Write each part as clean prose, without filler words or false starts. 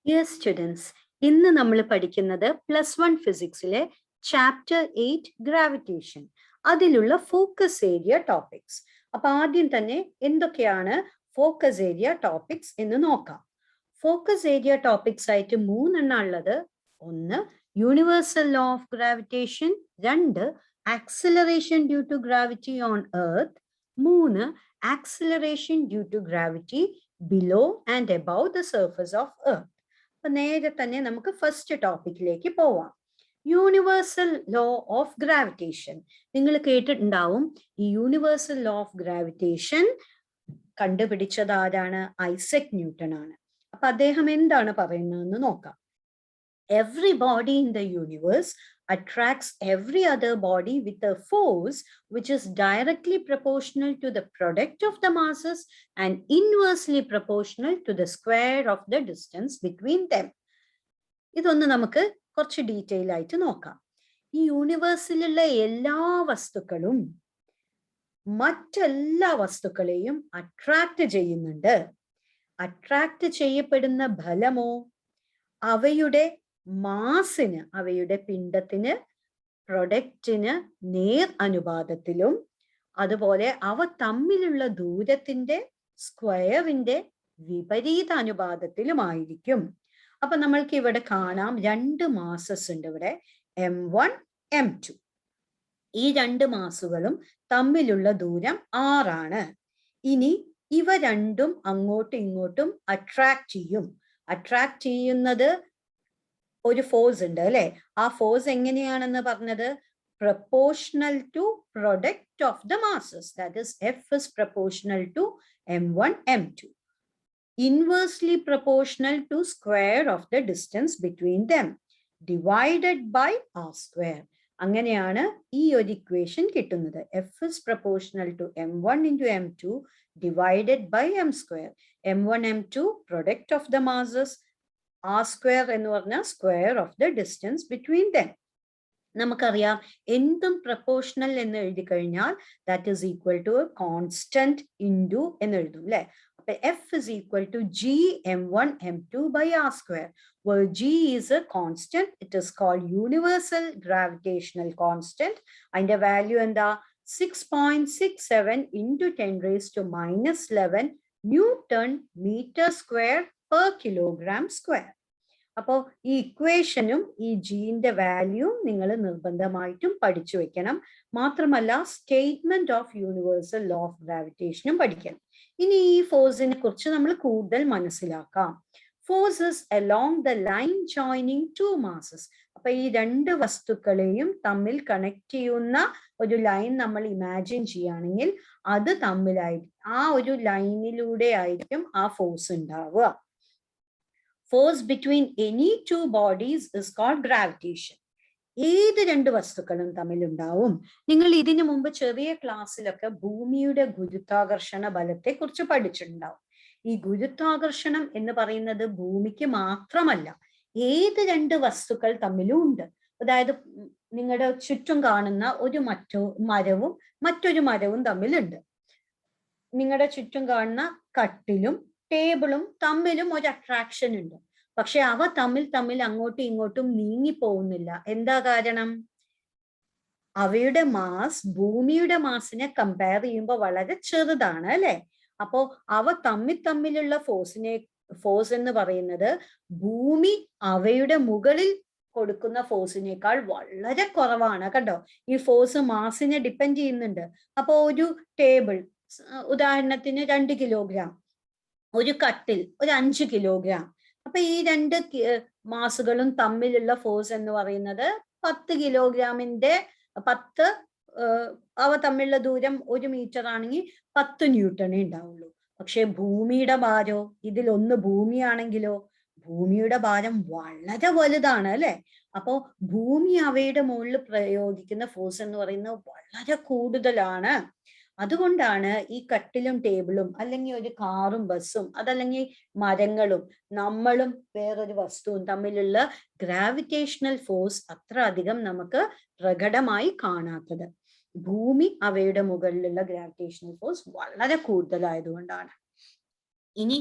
Dear students, ഇന്ന് നമ്മൾ പഠിക്കുന്നത് +1 ഫിസിക്സിലെ ചാപ്റ്റർ 8 ഗ്രാവിറ്റേഷൻ. അതിലുള്ള ഫോക്കസ് ഏരിയ ടോപ്പിക്സ്. അപ്പൊ ആദ്യം തന്നെ എന്തൊക്കെയാണ് ഫോക്കസ് ഏരിയ ടോപ്പിക്സ് എന്ന് നോക്കാം. ഫോക്കസ് ഏരിയ ടോപ്പിക്സ് ആയിട്ട് 3 എണ്ണം ഉള്ളത്. ഒന്ന് universal law of gravitation, 2 acceleration due to gravity on earth, 3 acceleration due to gravity below and above the surface of earth. അപ്പൊ നേരെ തന്നെ നമുക്ക് ഫസ്റ്റ് ടോപ്പിക്കിലേക്ക് പോവാം. Universal law of gravitation. നിങ്ങൾ കേട്ടിട്ടുണ്ടാവും, ഈ യൂണിവേഴ്സൽ ലോ ഓഫ് ഗ്രാവിറ്റേഷൻ കണ്ടുപിടിച്ചത് ആരാണ്? ഐസക് ന്യൂട്ടൺ ആണ്. അപ്പൊ അദ്ദേഹം എന്താണ് പറയുന്നതെന്ന് നോക്കാം. Every body in the universe attracts every other body with a force which is directly proportional to the product of the masses and inversely proportional to the square of the distance between them. ഇതൊന്ന് നമുക്ക് കുറച്ച് detail ആയിട്ട് നോക്കാം. ഈ യൂണിവേഴ്സിലുള്ള എല്ലാ വസ്തുക്കളും മറ്റെല്ലാ വസ്തുക്കളെയും അട്രാക്ട് ചെയ്യുന്നുണ്ട്. അട്രാക്ട് ചെയ്യപ്പെടുന്ന ഫലമോ അവയുടെ മാസിന്, അവയുടെ പിണ്ഡത്തിന്, പ്രൊഡക്റ്റിന് നേർ അനുപാതത്തിലും, അതുപോലെ അവ തമ്മിലുള്ള ദൂരത്തിന്റെ സ്ക്വയറിന്റെ വിപരീത അനുപാതത്തിലുമായിരിക്കും. അപ്പൊ നമ്മൾക്ക് ഇവിടെ കാണാം 2 മാസസ് ഉണ്ട് ഇവിടെ, M1 M2. ഈ 2 മാസുകളും തമ്മിലുള്ള ദൂരം 6 ആണ്. ഇനി ഇവ രണ്ടും അങ്ങോട്ടും ഇങ്ങോട്ടും അട്രാക്ട് ചെയ്യും. അട്രാക്ട് ചെയ്യുന്നത് ഒരു ഫോഴ്സ് ഉണ്ട് അല്ലെ? ആ ഫോഴ്സ് എങ്ങനെയാണെന്ന് പറഞ്ഞത്? Proportional to product of the masses, that is F is proportional to M1 M2, inversely proportional to square of the distance between them divided by r square. അങ്ങനെയാണ് ഈ ഒരു ഇക്വേഷൻ കിട്ടുന്നത്. F is proportional to M1 into M2 divided by M square. M1 M2 product of the masses, r square എന്ന് പറഞ്ഞാൽ square of the distance between them. നമുക്കറിയാം, എന്തും proportional എന്ന് എഴുതി കഴിഞ്ഞാൽ that is equal to constant into എന്ന് എഴുതും അല്ലെ? അപ്പൊ F is equal to G M1 M2 by r square, where G is a constant. It is called universal gravitational constant. അതിന്റെ വാല്യൂ എന്താ? 6.67 into 10 raised to minus 11 Newton meter square per kilogram square. അപ്പോൾ ഈ ഇക്വേഷനും ഈ ജീന്റെ value നിങ്ങൾ നിർബന്ധമായിട്ടും പഠിച്ചു വെക്കണം. മാത്രമല്ല statement of universal law of ഗ്രാവിറ്റേഷനും പഠിക്കണം. ഇനി ഈ ഫോഴ്സിനെ കുറിച്ച് നമ്മൾ കൂടുതൽ മനസ്സിലാക്കാം. Forces along the line joining two masses. അപ്പൊ ഈ 2 വസ്തുക്കളെയും തമ്മിൽ കണക്ട് ചെയ്യുന്ന ഒരു ലൈൻ നമ്മൾ ഇമാജിൻ ചെയ്യുകയാണെങ്കിൽ അത് തമ്മിലായിരിക്കും, ആ ഒരു ലൈനിലൂടെ ആയിരിക്കും ആ ഫോഴ്സ് ഉണ്ടാവുക. Force between any 2 bodies is called gravitation. ഏത് 2 വസ്തുക്കളും തമ്മിലുണ്ടാവും. നിങ്ങൾ ഇതിനു മുമ്പ് ചെറിയ ക്ലാസ്സിലൊക്കെ ഭൂമിയുടെ ഗുരുത്വാകർഷണ ബലത്തെ കുറിച്ച് പഠിച്ചിട്ടുണ്ടാവും. ഈ ഗുരുത്വാകർഷണം എന്ന് പറയുന്നത് ഭൂമിക്ക് മാത്രമല്ല, ഏത് 2 വസ്തുക്കൾ തമ്മിലും ഉണ്ട്. അതായത് നിങ്ങളുടെ ചുറ്റും കാണുന്ന ഒരു മരവും മറ്റൊരു മരവും തമ്മിലുണ്ട്. നിങ്ങളുടെ ചുറ്റും കാണുന്ന കട്ടിലും ടേബിളും തമ്മിലും ഒരു അട്രാക്ഷൻ ഉണ്ട്. പക്ഷെ അവ തമ്മിൽ അങ്ങോട്ടും ഇങ്ങോട്ടും നീങ്ങി പോകുന്നില്ല. എന്താ കാരണം? അവയുടെ മാസ് ഭൂമിയുടെ മാസിനെ കമ്പയർ ചെയ്യുമ്പോൾ വളരെ ചെറുതാണ് അല്ലെ? അപ്പോ അവ തമ്മിലുള്ള ഫോഴ്സ് എന്ന് പറയുന്നത് ഭൂമി അവയുടെ മുകളിൽ കൊടുക്കുന്ന ഫോഴ്സിനേക്കാൾ വളരെ കുറവാണ്. കണ്ടോ, ഈ ഫോഴ്സ് മാസിനെ ഡിപ്പെൻഡ് ചെയ്യുന്നുണ്ട്. അപ്പോ ഒരു ടേബിൾ ഉദാഹരണത്തിന് 2 കിലോഗ്രാം, ഒരു കട്ടിൽ ഒരു 5 കിലോഗ്രാം. അപ്പൊ ഈ 2 മാസുകളും തമ്മിലുള്ള ഫോഴ്സ് എന്ന് പറയുന്നത് 10 കിലോഗ്രാമിന്റെ 10 അവ തമ്മിലുള്ള ദൂരം 1 മീറ്റർ ആണെങ്കിൽ 10 ന്യൂട്ടണേ ഉണ്ടാവുള്ളൂ. പക്ഷെ ഭൂമിയുടെ ഭാരോ, ഇതിലൊന്ന് ഭൂമിയാണെങ്കിലോ ഭൂമിയുടെ ഭാരം വളരെ വലുതാണ് അല്ലെ? അപ്പോ ഭൂമി അവയുടെ മുകളിൽ പ്രയോഗിക്കുന്ന ഫോഴ്സ് എന്ന് പറയുന്നത് വളരെ കൂടുതലാണ്. അതുകൊണ്ടാണ് ഈ കട്ടിലും ടേബിളും അല്ലെങ്കിൽ ഒരു കാറും ബസ്സും അതല്ലെങ്കിൽ മരങ്ങളും നമ്മളും വേറൊരു വസ്തുവും തമ്മിലുള്ള ഗ്രാവിറ്റേഷണൽ ഫോഴ്സ് അത്ര അധികം നമുക്ക് പ്രകടമായി കാണാത്തത്. ഭൂമി അവയുടെ മുകളിലുള്ള ഗ്രാവിറ്റേഷണൽ ഫോഴ്സ് വളരെ കൂടുതലായതുകൊണ്ടാണ്. ഇനി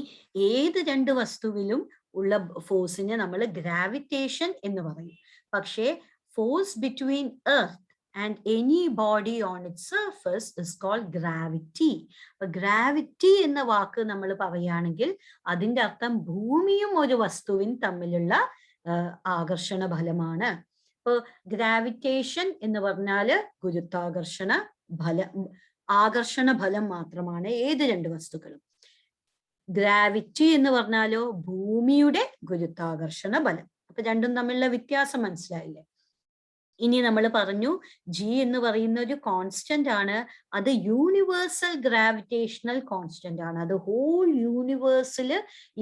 ഏത് 2 വസ്തുവിലും ഉള്ള ഫോഴ്സിനെ നമ്മൾ ഗ്രാവിറ്റേഷൻ എന്ന് പറയും. പക്ഷേ force between earth and any body on its surface is called gravity. Gravity എന്ന വാക്ക് നമ്മൾ പറയുകയാണെങ്കിൽ അതിന്റെ അർത്ഥം ഭൂമിയും ഒരു വസ്തുവും തമ്മിലുള്ള ആകർഷണ ഫലമാണ്. ഇപ്പൊ ഗ്രാവിറ്റേഷൻ എന്ന് പറഞ്ഞാല് ഗുരുത്വാകർഷണ ഫലം, ആകർഷണ ഫലം മാത്രമാണ് ഏത് രണ്ട് വസ്തുക്കളും. ഗ്രാവിറ്റി എന്ന് പറഞ്ഞാലോ ഭൂമിയുടെ ഗുരുത്വാകർഷണ ബലം. അപ്പൊ രണ്ടും തമ്മിലുള്ള വ്യത്യാസം മനസ്സിലായില്ലേ? ഇനി നമ്മൾ പറഞ്ഞു ജി എന്ന് പറയുന്ന ഒരു കോൺസ്റ്റന്റ് ആണ്. അത് യൂണിവേഴ്സൽ ഗ്രാവിറ്റേഷണൽ കോൺസ്റ്റന്റ് ആണ്. അത് ഹോൾ യൂണിവേഴ്സിൽ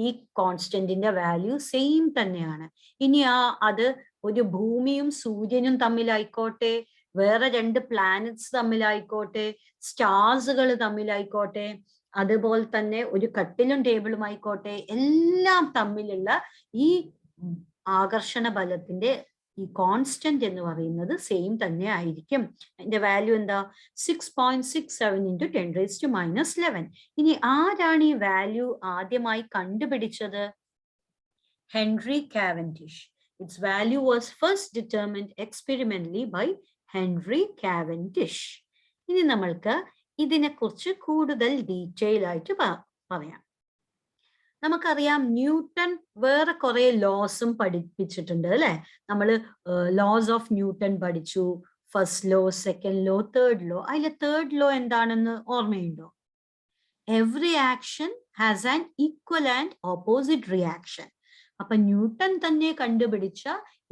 ഈ കോൺസ്റ്റന്റിന്റെ വാല്യൂ സെയിം തന്നെയാണ്. ഇനി അത് ഒരു ഭൂമിയും സൂര്യനും തമ്മിലായിക്കോട്ടെ, വേറെ രണ്ട് പ്ലാനറ്റ്സ് തമ്മിലായിക്കോട്ടെ, സ്റ്റാർസുകൾ തമ്മിലായിക്കോട്ടെ, അതുപോലെ തന്നെ ഒരു കട്ടിലും ടേബിളും ആയിക്കോട്ടെ, എല്ലാം തമ്മിലുള്ള ഈ ആകർഷണ ബലത്തിന്റെ ഈ കോൺസ്റ്റന്റ് എന്ന് പറയുന്നത് സെയിം തന്നെ ആയിരിക്കും. അതിന്റെ വാല്യൂ എന്താ? 6.67 × 10⁻⁻11. ഇനി ആരാണ് ഈ വാല്യൂ ആദ്യമായി കണ്ടുപിടിച്ചത്? Henry Cavendish. Its value was first determined experimentally by Henry Cavendish. ഇനി നമ്മൾക്ക് ഇതിനെക്കുറിച്ച് കൂടുതൽ ഡീറ്റെയിൽ ആയിട്ട് പറയാം. നമുക്കറിയാം ന്യൂട്ടൺ വേറെ കുറെ ലോസും പഠിപ്പിച്ചിട്ടുണ്ട് അല്ലെ? നമ്മൾ ലോസ് ഓഫ് ന്യൂട്ടൺ പഠിച്ചു. First law, second law, third law. അതിലെ തേർഡ് ലോ എന്താണെന്ന് ഓർമ്മയുണ്ടോ? Every action has an equal and opposite reaction. അപ്പൊ ന്യൂട്ടൺ തന്നെ കണ്ടുപിടിച്ച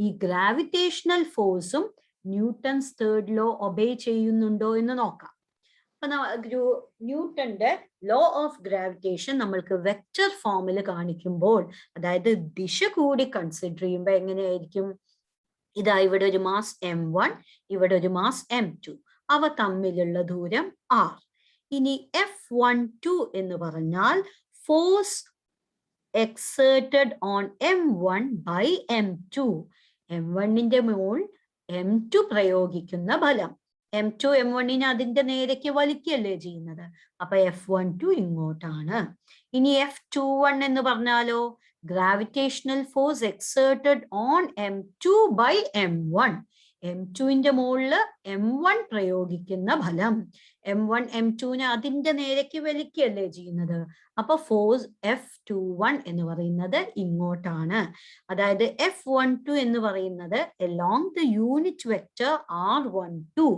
ഈ ഗ്രാവിറ്റേഷണൽ ഫോഴ്സും ന്യൂട്ടൺസ് തേർഡ് ലോ ഒബേ ചെയ്യുന്നുണ്ടോ എന്ന് നോക്കാം. ന്യൂട്ടന്റെ ലോ ഓഫ് ഗ്രാവിറ്റേഷൻ നമ്മൾക്ക് വെക്റ്റർ ഫോമിൽ കാണിക്കുമ്പോൾ, അതായത് ദിശ കൂടി കൺസിഡർ ചെയ്യുമ്പോൾ എങ്ങനെയായിരിക്കും? ഇതാ ഇവിടെ ഒരു മാസ് m1, ഇവിടെ ഒരു മാസ് m2. അവ തമ്മിലുള്ള ദൂരം r. ഇനി F12 എന്ന് പറഞ്ഞാൽ force exerted on m1 by m2. m1ന്റെ മുകൾ m2 പ്രയോഗിക്കുന്ന ബലം. m2 m1നെ അതിന്റെ നേരേക്ക് വലിക്കുകയല്ലേ ചെയ്യുന്നത്. അപ്പൊ F12 ഇങ്ങോട്ടാണ്. ഇനി F21 എന്ന് പറഞ്ഞാലോ gravitational force exerted on m2 by m1. m2ന്റെ മുകളില് m1 പ്രയോഗിക്കുന്ന ഫലം. m1 m2നെ അതിന്റെ നേരേക്ക് വലിക്കുകയല്ലേ ചെയ്യുന്നത്. അപ്പൊ ഫോഴ്സ് F21 എന്ന് പറയുന്നത് ഇങ്ങോട്ടാണ്. അതായത് F12 എന്ന് പറയുന്നത് along the unit vector R12.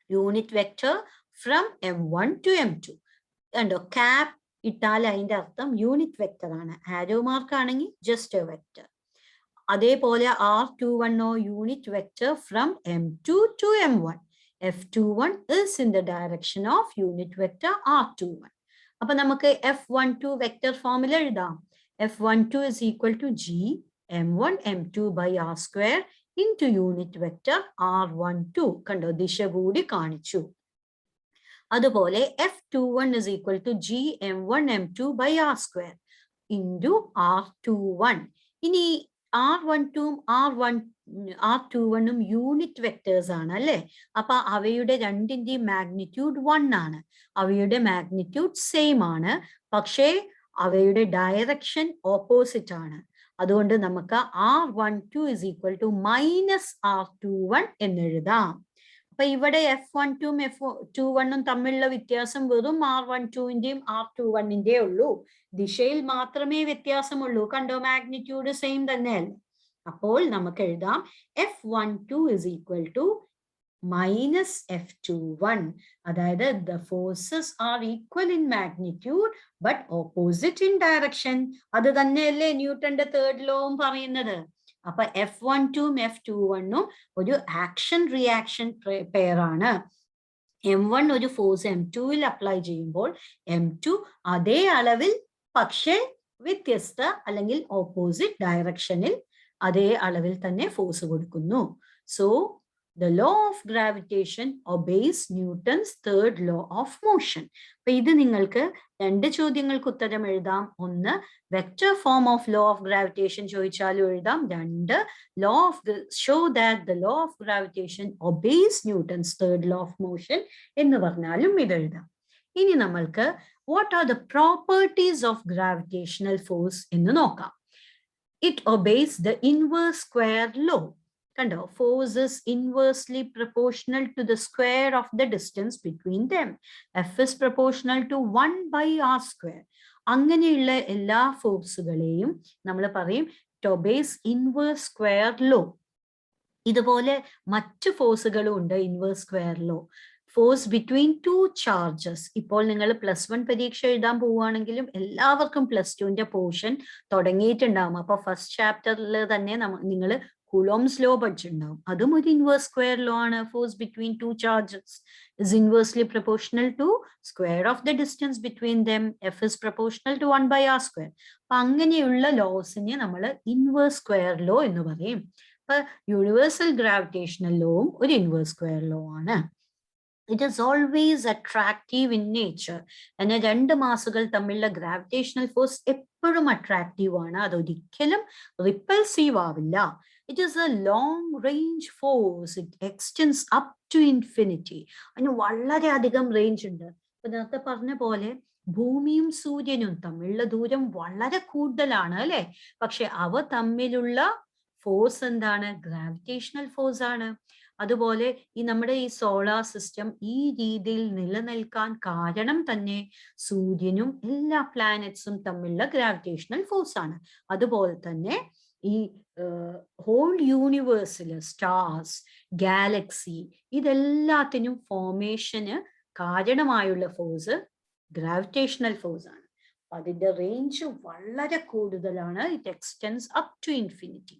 Unit vector from m1 to m2. കണ്ടോ, ക്യാപ് ഇട്ടാൽ അതിന്റെ അർത്ഥം യൂണിറ്റ് വെക്ടർ ആണ്. ആരോ മാർക്ക് ആണെങ്കിൽ ജസ്റ്റ് എ വെക്ടർ. അതേപോലെ R21 unit vector from m2 to m1. F21 is in the direction of unit vector R21. അപ്പൊ നമുക്ക് F12 vector ഫോമിൽ എഴുതാം. F12 is equal to G m1 m2 by r square into unit vector R12. കണ്ടോ, ദിശ കൂടി കാണിച്ചു. അതുപോലെ F21 is equal to G m1 m2 by r square into R21. ഇനി R12ഉം R21ഉം യൂണിറ്റ് വെക്ടേഴ്സ് ആണ് അല്ലെ? അപ്പൊ അവയുടെ രണ്ടിന്റെയും മാഗ്നിറ്റ്യൂഡ് 1 ആണ്. അവയുടെ മാഗ്നിറ്റ്യൂഡ് സെയിം ആണ്. പക്ഷേ അവയുടെ ഡയറക്ഷൻ ഓപ്പോസിറ്റ് ആണ്. അതുകൊണ്ട് നമുക്ക് R12 is equal to minus R21 എന്നെഴുതാം. അപ്പൊ ഇവിടെ F12ഉം F21ഉം തമ്മിലുള്ള വ്യത്യാസം വെറും R12ന്റെയും R21ന്റെയും ഉള്ളൂ. ദിശയിൽ മാത്രമേ വ്യത്യാസമുള്ളൂ. കണ്ടോ, മാഗ്നിറ്റ്യൂഡ് സെയിം തന്നെയല്ലേ? അപ്പോൾ നമുക്ക് എഴുതാം F12 is equal to minus F21. അതായത് the forces are equal in magnitude but opposite in direction. അത് തന്നെയല്ലേ ന്യൂട്ടന്റെ തേർഡ് ലോവും പറയുന്നത്. അപ്പൊ F12ഉം F21ഉം ഒരു ആക്ഷൻ റിയാക്ഷൻ പെയർ ആണ്. m1 ഒരു ഫോഴ്സ് m2ൽ അപ്ലൈ ചെയ്യുമ്പോൾ m2 അതേ അളവിൽ പക്ഷേ വ്യത്യസ്ത അല്ലെങ്കിൽ ഓപ്പോസിറ്റ് ഡയറക്ഷനിൽ അതേ അളവിൽ തന്നെ ഫോഴ്സ് കൊടുക്കുന്നു. So the law of gravitation obeys Newton's third law of motion. അപ്പൊ ഇത് നിങ്ങൾക്ക് രണ്ട് ചോദ്യങ്ങൾക്ക് ഉത്തരം എഴുതാം. ഒന്ന് vector form of law of gravitation ചോദിച്ചാലും എഴുതാം. രണ്ട് show that the law of gravitation obeys Newton's third law of motion എന്ന് പറഞ്ഞാലും ഇത് എഴുതാം. ഇനി നമ്മൾക്ക് what are the properties of gravitational force എന്ന് നോക്കാം. It obeys the inverse square law. Kando, force is inversely proportional to the square of the distance between them. F is proportional to 1 by r square. അങ്ങനെയുള്ള എല്ലാ ഫോഴ്സുകളെയും നമ്മൾ പറയും it obeys inverse square law. ഇതുപോലെ മറ്റു ഫോഴ്സുകളും ഉണ്ട് inverse square law. Force between two charges. ഇപ്പോൾ നിങ്ങൾ +1 പരീക്ഷ എഴുതാൻ പോവുകയാണെങ്കിലും എല്ലാവർക്കും +2ന്റെ പോർഷൻ തുടങ്ങിയിട്ടുണ്ടാവും. അപ്പൊ ഫസ്റ്റ് ചാപ്റ്ററിൽ തന്നെ നിങ്ങൾ കുളോംസ് ലോ പഠിച്ചിട്ടുണ്ടാവും. അതും ഒരു ഇൻവേഴ്സ് സ്ക്വയർ ലോ ആണ്. Force between two charges is inversely proportional to square of the distance between them. F is proportional to 1 by r square. അപ്പൊ അങ്ങനെയുള്ള ലോസിനെ നമ്മൾ ഇൻവേഴ്സ് സ്ക്വയർ ലോ എന്ന് പറയും. അപ്പൊ യൂണിവേഴ്സൽ ഗ്രാവിറ്റേഷണൽ ലോവും ഒരു ഇൻവേഴ്സ് സ്ക്വയർ ലോ ആണ്. It is always attractive in nature. എന്നാൽ 2 മാസുകൾ തമ്മിലുള്ള ഗ്രാവിറ്റേഷണൽ ഫോഴ്സ് എപ്പോഴും അട്രാക്റ്റീവ് ആണ്. അതൊരിക്കലും റിപ്പൽസീവ് ആവില്ല. It is a long range force. It extends up to infinity. അതിന് വളരെയധികം റേഞ്ച് ഉണ്ട്. ഇപ്പൊ നേരത്തെ പറഞ്ഞ പോലെ ഭൂമിയും സൂര്യനും തമ്മിലുള്ള ദൂരം വളരെ കൂടുതലാണ് അല്ലെ? പക്ഷെ അവ തമ്മിലുള്ള ഫോഴ്സ് എന്താണ്? ഗ്രാവിറ്റേഷണൽ ഫോഴ്സ് ആണ്. അതുപോലെ നമ്മുടെ ഈ സോളാർ സിസ്റ്റം ഈ രീതിയിൽ നിലനിൽക്കാൻ കാരണം തന്നെ സൂര്യനും എല്ലാ പ്ലാനറ്റ്സും തമ്മിലുള്ള ഗ്രാവിറ്റേഷണൽ ഫോഴ്സ് ആണ്. അതുപോലെ തന്നെ ഈ ഹോൾ യൂണിവേഴ്സില് സ്റ്റാർസ്, ഗാലക്സി, ഇതെല്ലാത്തിനും ഫോർമേഷന് കാരണമായുള്ള ഫോഴ്സ് ഗ്രാവിറ്റേഷണൽ ഫോഴ്സ് ആണ്. അതിന്റെ റേഞ്ച് വളരെ കൂടുതലാണ്. It extends up to infinity.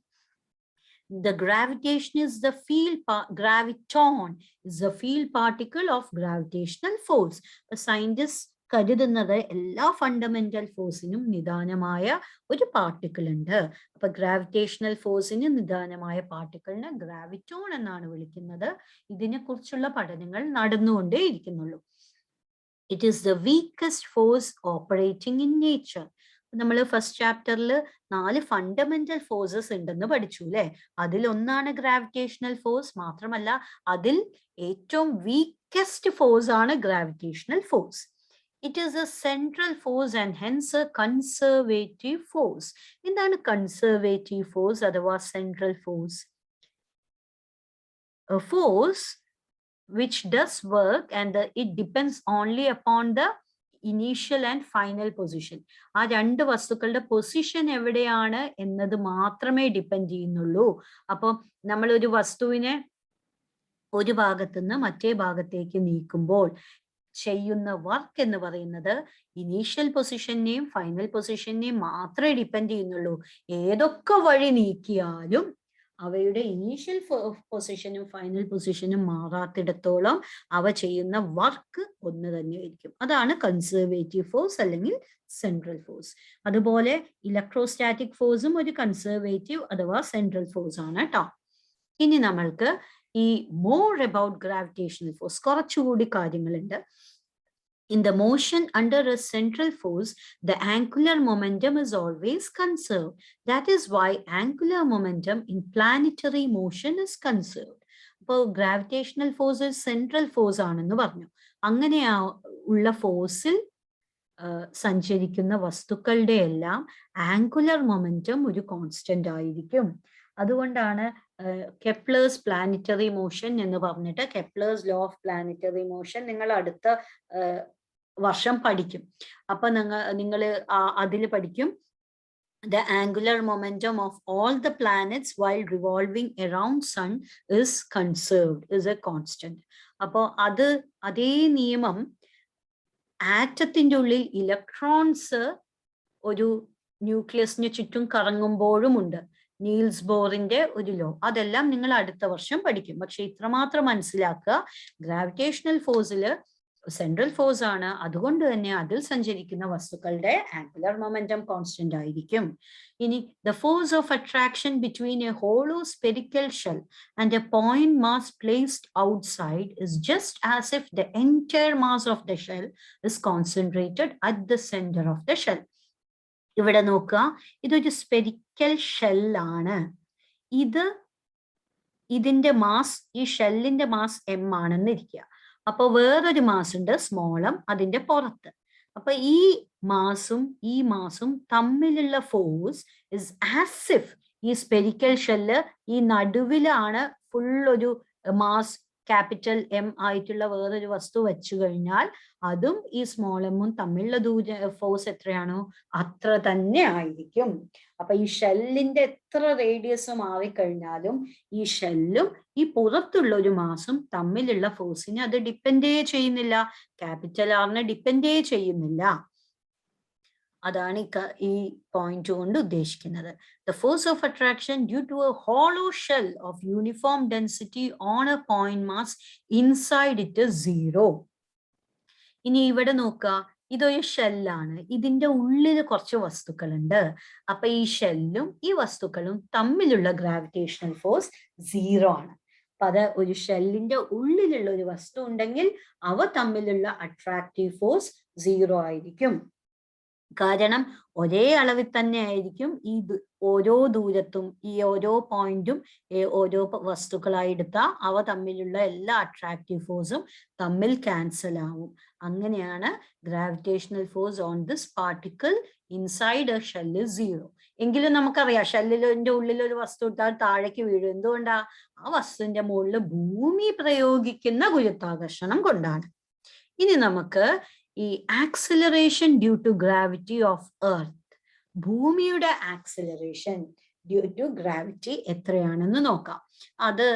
The gravitation is the graviton is the field particle of gravitational force. The scientists കരുതുന്നത് എല്ലാ ഫണ്ടമെന്റൽ ഫോഴ്സിനും നിദാനമായ ഒരു പാർട്ടിക്കിൾ ഉണ്ട്. അപ്പൊ ഗ്രാവിറ്റേഷണൽ ഫോഴ്സിന് നിദാനമായ പാർട്ടിക്കിളിനെ ഗ്രാവിറ്റോൺ എന്നാണ് വിളിക്കുന്നത്. ഇതിനെക്കുറിച്ചുള്ള പഠനങ്ങൾ നടന്നുകൊണ്ടേ ഇരിക്കുന്നുള്ളൂ. It is the weakest force operating in nature. നമ്മൾ ഫസ്റ്റ് ചാപ്റ്ററിൽ 4 ഫണ്ടമെന്റൽ ഫോഴ്സസ് ഉണ്ടെന്ന് പഠിച്ചു അല്ലെ? അതിലൊന്നാണ് ഗ്രാവിറ്റേഷണൽ ഫോഴ്സ്. മാത്രമല്ല അതിൽ ഏറ്റവും വീക്കസ്റ്റ് ഫോഴ്സ് ആണ് gravitational force. It is a central force and hence a conservative force. എന്താണ് conservative force അഥവാ central force? A force which does work and it depends only upon the initial and final position. ആ 2 വസ്തുക്കളുടെ position എവിടെയാണ് എന്നത് മാത്രമേ depend ചെയ്യുന്നുള്ളൂ. അപ്പം നമ്മൾ ഒരു വസ്തുവിനെ ഒരു ഭാഗത്തുനിന്ന് മറ്റേ ഭാഗത്തേക്ക് നീക്കുമ്പോൾ ചെയ്യുന്ന വർക്ക് എന്ന് പറയുന്നത് ഇനീഷ്യൽ പൊസിഷനെയും ഫൈനൽ പൊസിഷനെയും മാത്രമേ ഡിപ്പെൻഡ് ചെയ്യുന്നുള്ളൂ. ഏതൊക്കെ വഴി നീക്കിയാലും അവയുടെ ഇനീഷ്യൽ പൊസിഷനും ഫൈനൽ പൊസിഷനും മാറാത്തിടത്തോളം അവ ചെയ്യുന്ന വർക്ക് ഒന്ന് തന്നെയായിരിക്കും. അതാണ് കൺസർവേറ്റീവ് ഫോഴ്സ് അല്ലെങ്കിൽ സെൻട്രൽ ഫോഴ്സ്. അതുപോലെ ഇലക്ട്രോസ്റ്റാറ്റിക് ഫോഴ്സും ഒരു കൺസർവേറ്റീവ് അഥവാ സെൻട്രൽ ഫോഴ്സ് ആണ് കേട്ടോ. ഇനി നമ്മൾക്ക് ഈ മോർ അബൌട്ട് ഗ്രാവിറ്റേഷണൽ ഫോഴ്സ് കുറച്ചുകൂടി കാര്യങ്ങളുണ്ട്. In the motion under a central force, the angular momentum is always conserved. That is why angular momentum in planetary motion is conserved. അപ്പോൾ ഗ്രാവിറ്റേഷണൽ ഫോഴ്സ് സെൻട്രൽ ഫോഴ്സ് ആണെന്ന് പറഞ്ഞു. അങ്ങനെ ഉള്ള ഫോഴ്സിൽ സഞ്ചരിക്കുന്ന വസ്തുക്കളുടെ എല്ലാം ആംഗുലർ മൊമെന്റം ഒരു കോൺസ്റ്റന്റ് ആയിരിക്കും. അതുകൊണ്ടാണ് കെപ്ലേഴ്സ് പ്ലാനറ്ററി മോഷൻ എന്ന് പറഞ്ഞിട്ട്, Kepler's law of planetary motion നിങ്ങൾ അടുത്ത വർഷം പഠിക്കും. അപ്പൊ നിങ്ങൾ അതിൽ പഠിക്കും the angular momentum of all the planets while revolving around sun is conserved, is a constant. അപ്പോൾ അതേ നിയമം ആറ്റത്തിന്റെ ഉള്ളിൽ ഇലക്ട്രോൺസ് ഒരു ന്യൂക്ലിയസിന് ചുറ്റും കറങ്ങുമ്പോഴും ഉണ്ട്. നീൽസ് ബോറിന്റെ ഒരു ലോ. അതെല്ലാം നിങ്ങൾ അടുത്ത വർഷം പഠിക്കും. പക്ഷെ ഇത്രമാത്രം മനസ്സിലാക്കുക, ഗ്രാവിറ്റേഷണൽ ഫോഴ്സില് സെൻട്രൽ ഫോഴ്സ് ആണ്. അതുകൊണ്ട് തന്നെ അതിൽ സഞ്ചരിക്കുന്ന വസ്തുക്കളുടെ ആംഗുലർ മൊമെന്റം കോൺസ്റ്റന്റ് ആയിരിക്കും. ഇനി the force of attraction between A hollow spherical shell and A point mass placed outside is just as if the entire mass of the shell is concentrated at the centre of the shell. ഇവിടെ നോക്കുക, ഇതൊരു spherical ഷെല്ലാണ്. ഇതിന്റെ mass, ഈ ഷെല്ലിന്റെ mass m ആണെന്ന് ഇരിക്കുക. അപ്പൊ വേറൊരു മാസ് ഉണ്ട് സ്മോൾ m അതിന്റെ പുറത്ത്. അപ്പൊ ഈ മാസും തമ്മിലുള്ള ഫോഴ്സ് ഇസ് ആസ് ഇഫ് ഈ സ്പെരിക്കൽ ഷെല്ല് ഈ നടുവിലാണ് ഫുൾ ഒരു മാസ് ക്യാപിറ്റൽ എം ആയിട്ടുള്ള വേറൊരു വസ്തു വെച്ചു കഴിഞ്ഞാൽ അതും ഈ സ്മോൾ എമ്മും തമ്മിലുള്ള ഫോഴ്സ് എത്രയാണോ അത്ര തന്നെ ആയിരിക്കും. അപ്പൊ ഈ ഷെല്ലിന്റെ എത്ര റേഡിയസ് മാറിക്കഴിഞ്ഞാലും ഈ ഷെല്ലും ഈ പുറത്തുള്ള ഒരു മാസും തമ്മിലുള്ള ഫോഴ്സിനെ അത് ഡിപ്പെൻഡേ ചെയ്യുന്നില്ല, ക്യാപിറ്റൽ ആറിനെ ഡിപ്പെൻഡേ ചെയ്യുന്നില്ല. അതാണ് ഈ പോയിന്റ് കൊണ്ട് ഉദ്ദേശിക്കുന്നത്. The force of attraction due to a hollow shell of uniform density on a point mass inside it is 0. ഇനി ഇവിടെ നോക്കുക, ഇതൊരു ഷെല്ലാണ്, ഇതിന്റെ ഉള്ളിൽ കുറച്ച് വസ്തുക്കളുണ്ട്. അപ്പൊ ഈ ഷെല്ലും ഈ വസ്തുക്കളും തമ്മിലുള്ള ഗ്രാവിറ്റേഷണൽ ഫോഴ്സ് 0 ആണ്. അപ്പൊ അത് ഒരു ഷെല്ലിന്റെ ഉള്ളിലുള്ള ഒരു വസ്തു ഉണ്ടെങ്കിൽ അവ തമ്മിലുള്ള അട്രാക്റ്റീവ് ഫോഴ്സ് 0 ആയിരിക്കും. കാരണം ഒരേ അളവിൽ തന്നെ ആയിരിക്കും ഈ ഓരോ ദൂരത്തും ഈ ഓരോ പോയിന്റും ഓരോ വസ്തുക്കളായി എടുത്താൽ അവ തമ്മിലുള്ള എല്ലാ അട്രാക്റ്റീവ് ഫോഴ്സും തമ്മിൽ ക്യാൻസൽ ആവും. അങ്ങനെയാണ് gravitational force on this particle inside A shell is 0. എങ്കിലും നമുക്കറിയാം ഷെല്ലിന്റെ ഉള്ളിൽ ഒരു വസ്തു ഇട്ടാൽ താഴേക്ക് വീഴും. എന്തുകൊണ്ടാ? ആ വസ്തുവിന്റെ മുകളിൽ ഭൂമി പ്രയോഗിക്കുന്ന ഗുരുത്വാകർഷണം കൊണ്ടാണ്. ഇനി നമുക്ക് ഈ acceleration due to gravity of earth, ഭൂമിയുടെ ആക്സിലറേഷൻ ഡ്യൂ ടു ഗ്രാവിറ്റി എത്രയാണെന്ന് നോക്കാം. അത്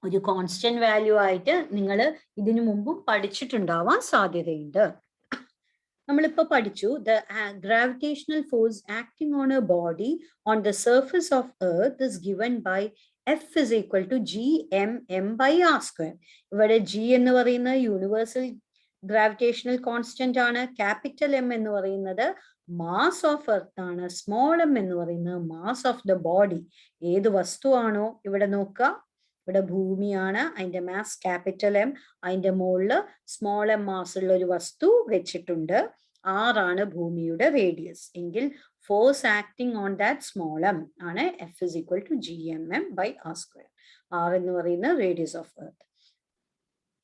ഒരു കോൺസ്റ്റന്റ് വാല്യൂ ആയിട്ട് നിങ്ങൾ ഇതിനു മുമ്പും പഠിച്ചിട്ടുണ്ടാവാൻ സാധ്യതയുണ്ട്. നമ്മളിപ്പോ പഠിച്ചു the gravitational force acting on a body on the surface of earth is given by F is equal to gmm by r square. ഇവിടെ g എന്ന് പറയുന്ന യൂണിവേഴ്സൽ ഗ്രാവിറ്റേഷണൽ കോൺസ്റ്റന്റ് ആണ്. ക്യാപിറ്റൽ എം എന്ന് പറയുന്നത് മാസ് ഓഫ് എർത്ത് ആണ്. Small M എന്ന് പറയുന്നത് mass of the body. ഏത് വസ്തുവാണോ ഇവിടെ നോക്കുക, ഇവിടെ ഭൂമിയാണ്, അതിന്റെ മാസ് ക്യാപിറ്റൽ എം, അതിന്റെ മുകളില് സ്മോൾ എം മാസ് ഉള്ള ഒരു വസ്തു വെച്ചിട്ടുണ്ട്. ആറാണ് ഭൂമിയുടെ റേഡിയസ് എങ്കിൽ force acting on that small M ആണ് F is equal to gmm by r square. R എന്ന് പറയുന്ന റേഡിയസ് ഓഫ് എർത്ത്.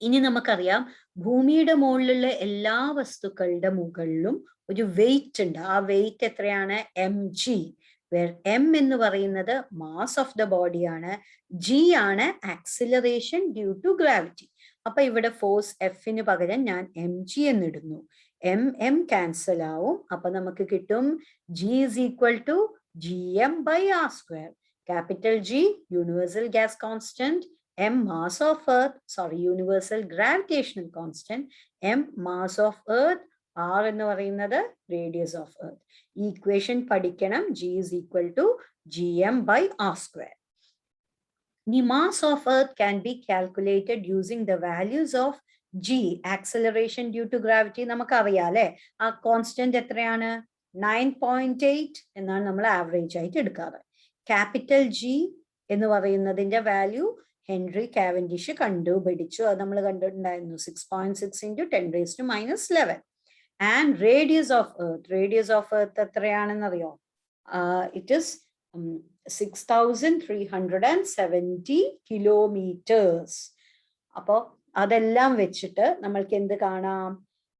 ഇനി നമുക്കറിയാം ഭൂമിയുടെ മുകളിലുള്ള എല്ലാ വസ്തുക്കളുടെ മുകളിലും ഒരു വെയിറ്റ് ഉണ്ട്. ആ വെയിറ്റ് എത്രയാണ്? mg, where m എന്ന് പറയുന്നത് മാസ് ഓഫ് ദ ബോഡിയാണ്, g ആണ് ആക്സിലറേഷൻ ഡ്യൂ ടു ഗ്രാവിറ്റി. അപ്പൊ ഇവിടെ ഫോഴ്സ് എഫിന് പകരം ഞാൻ mg എന്നിടുന്നു. m ക്യാൻസൽ ആവും. അപ്പൊ നമുക്ക് കിട്ടും g is equal to gm by r square. Capital G universal gas constant, m mass of earth, universal gravitational constant, m mass of earth, r എന്ന് പറയുന്നത് radius of earth. ഈ equation പഠിക്കണം. g is equal to gm by r square. The mass of earth can be calculated using the values of g, acceleration due to gravity. നമുക്കറിയാം അല്ലെ, ആ constant എത്രയാണ്? 9.8 എന്നാണ് നമ്മൾ ആവറേജ് ആയിട്ട് എടുക്കാറ്. ക്യാപിറ്റൽ ജി എന്ന് പറയുന്നതിന്റെ വാല്യൂ ഹെൻറി കാവൻഡിഷ് കണ്ടുപിടിച്ചു. അത് നമ്മൾ കണ്ടിട്ടുണ്ടായിരുന്നു. 6.6 into 10⁻⁻11. And radius of earth എത്രയാണെന്നറിയോ? It is 6370 kilometres. അപ്പോൾ അതെല്ലാം വെച്ചിട്ട് നമ്മൾക്ക് എന്ത് കാണാം?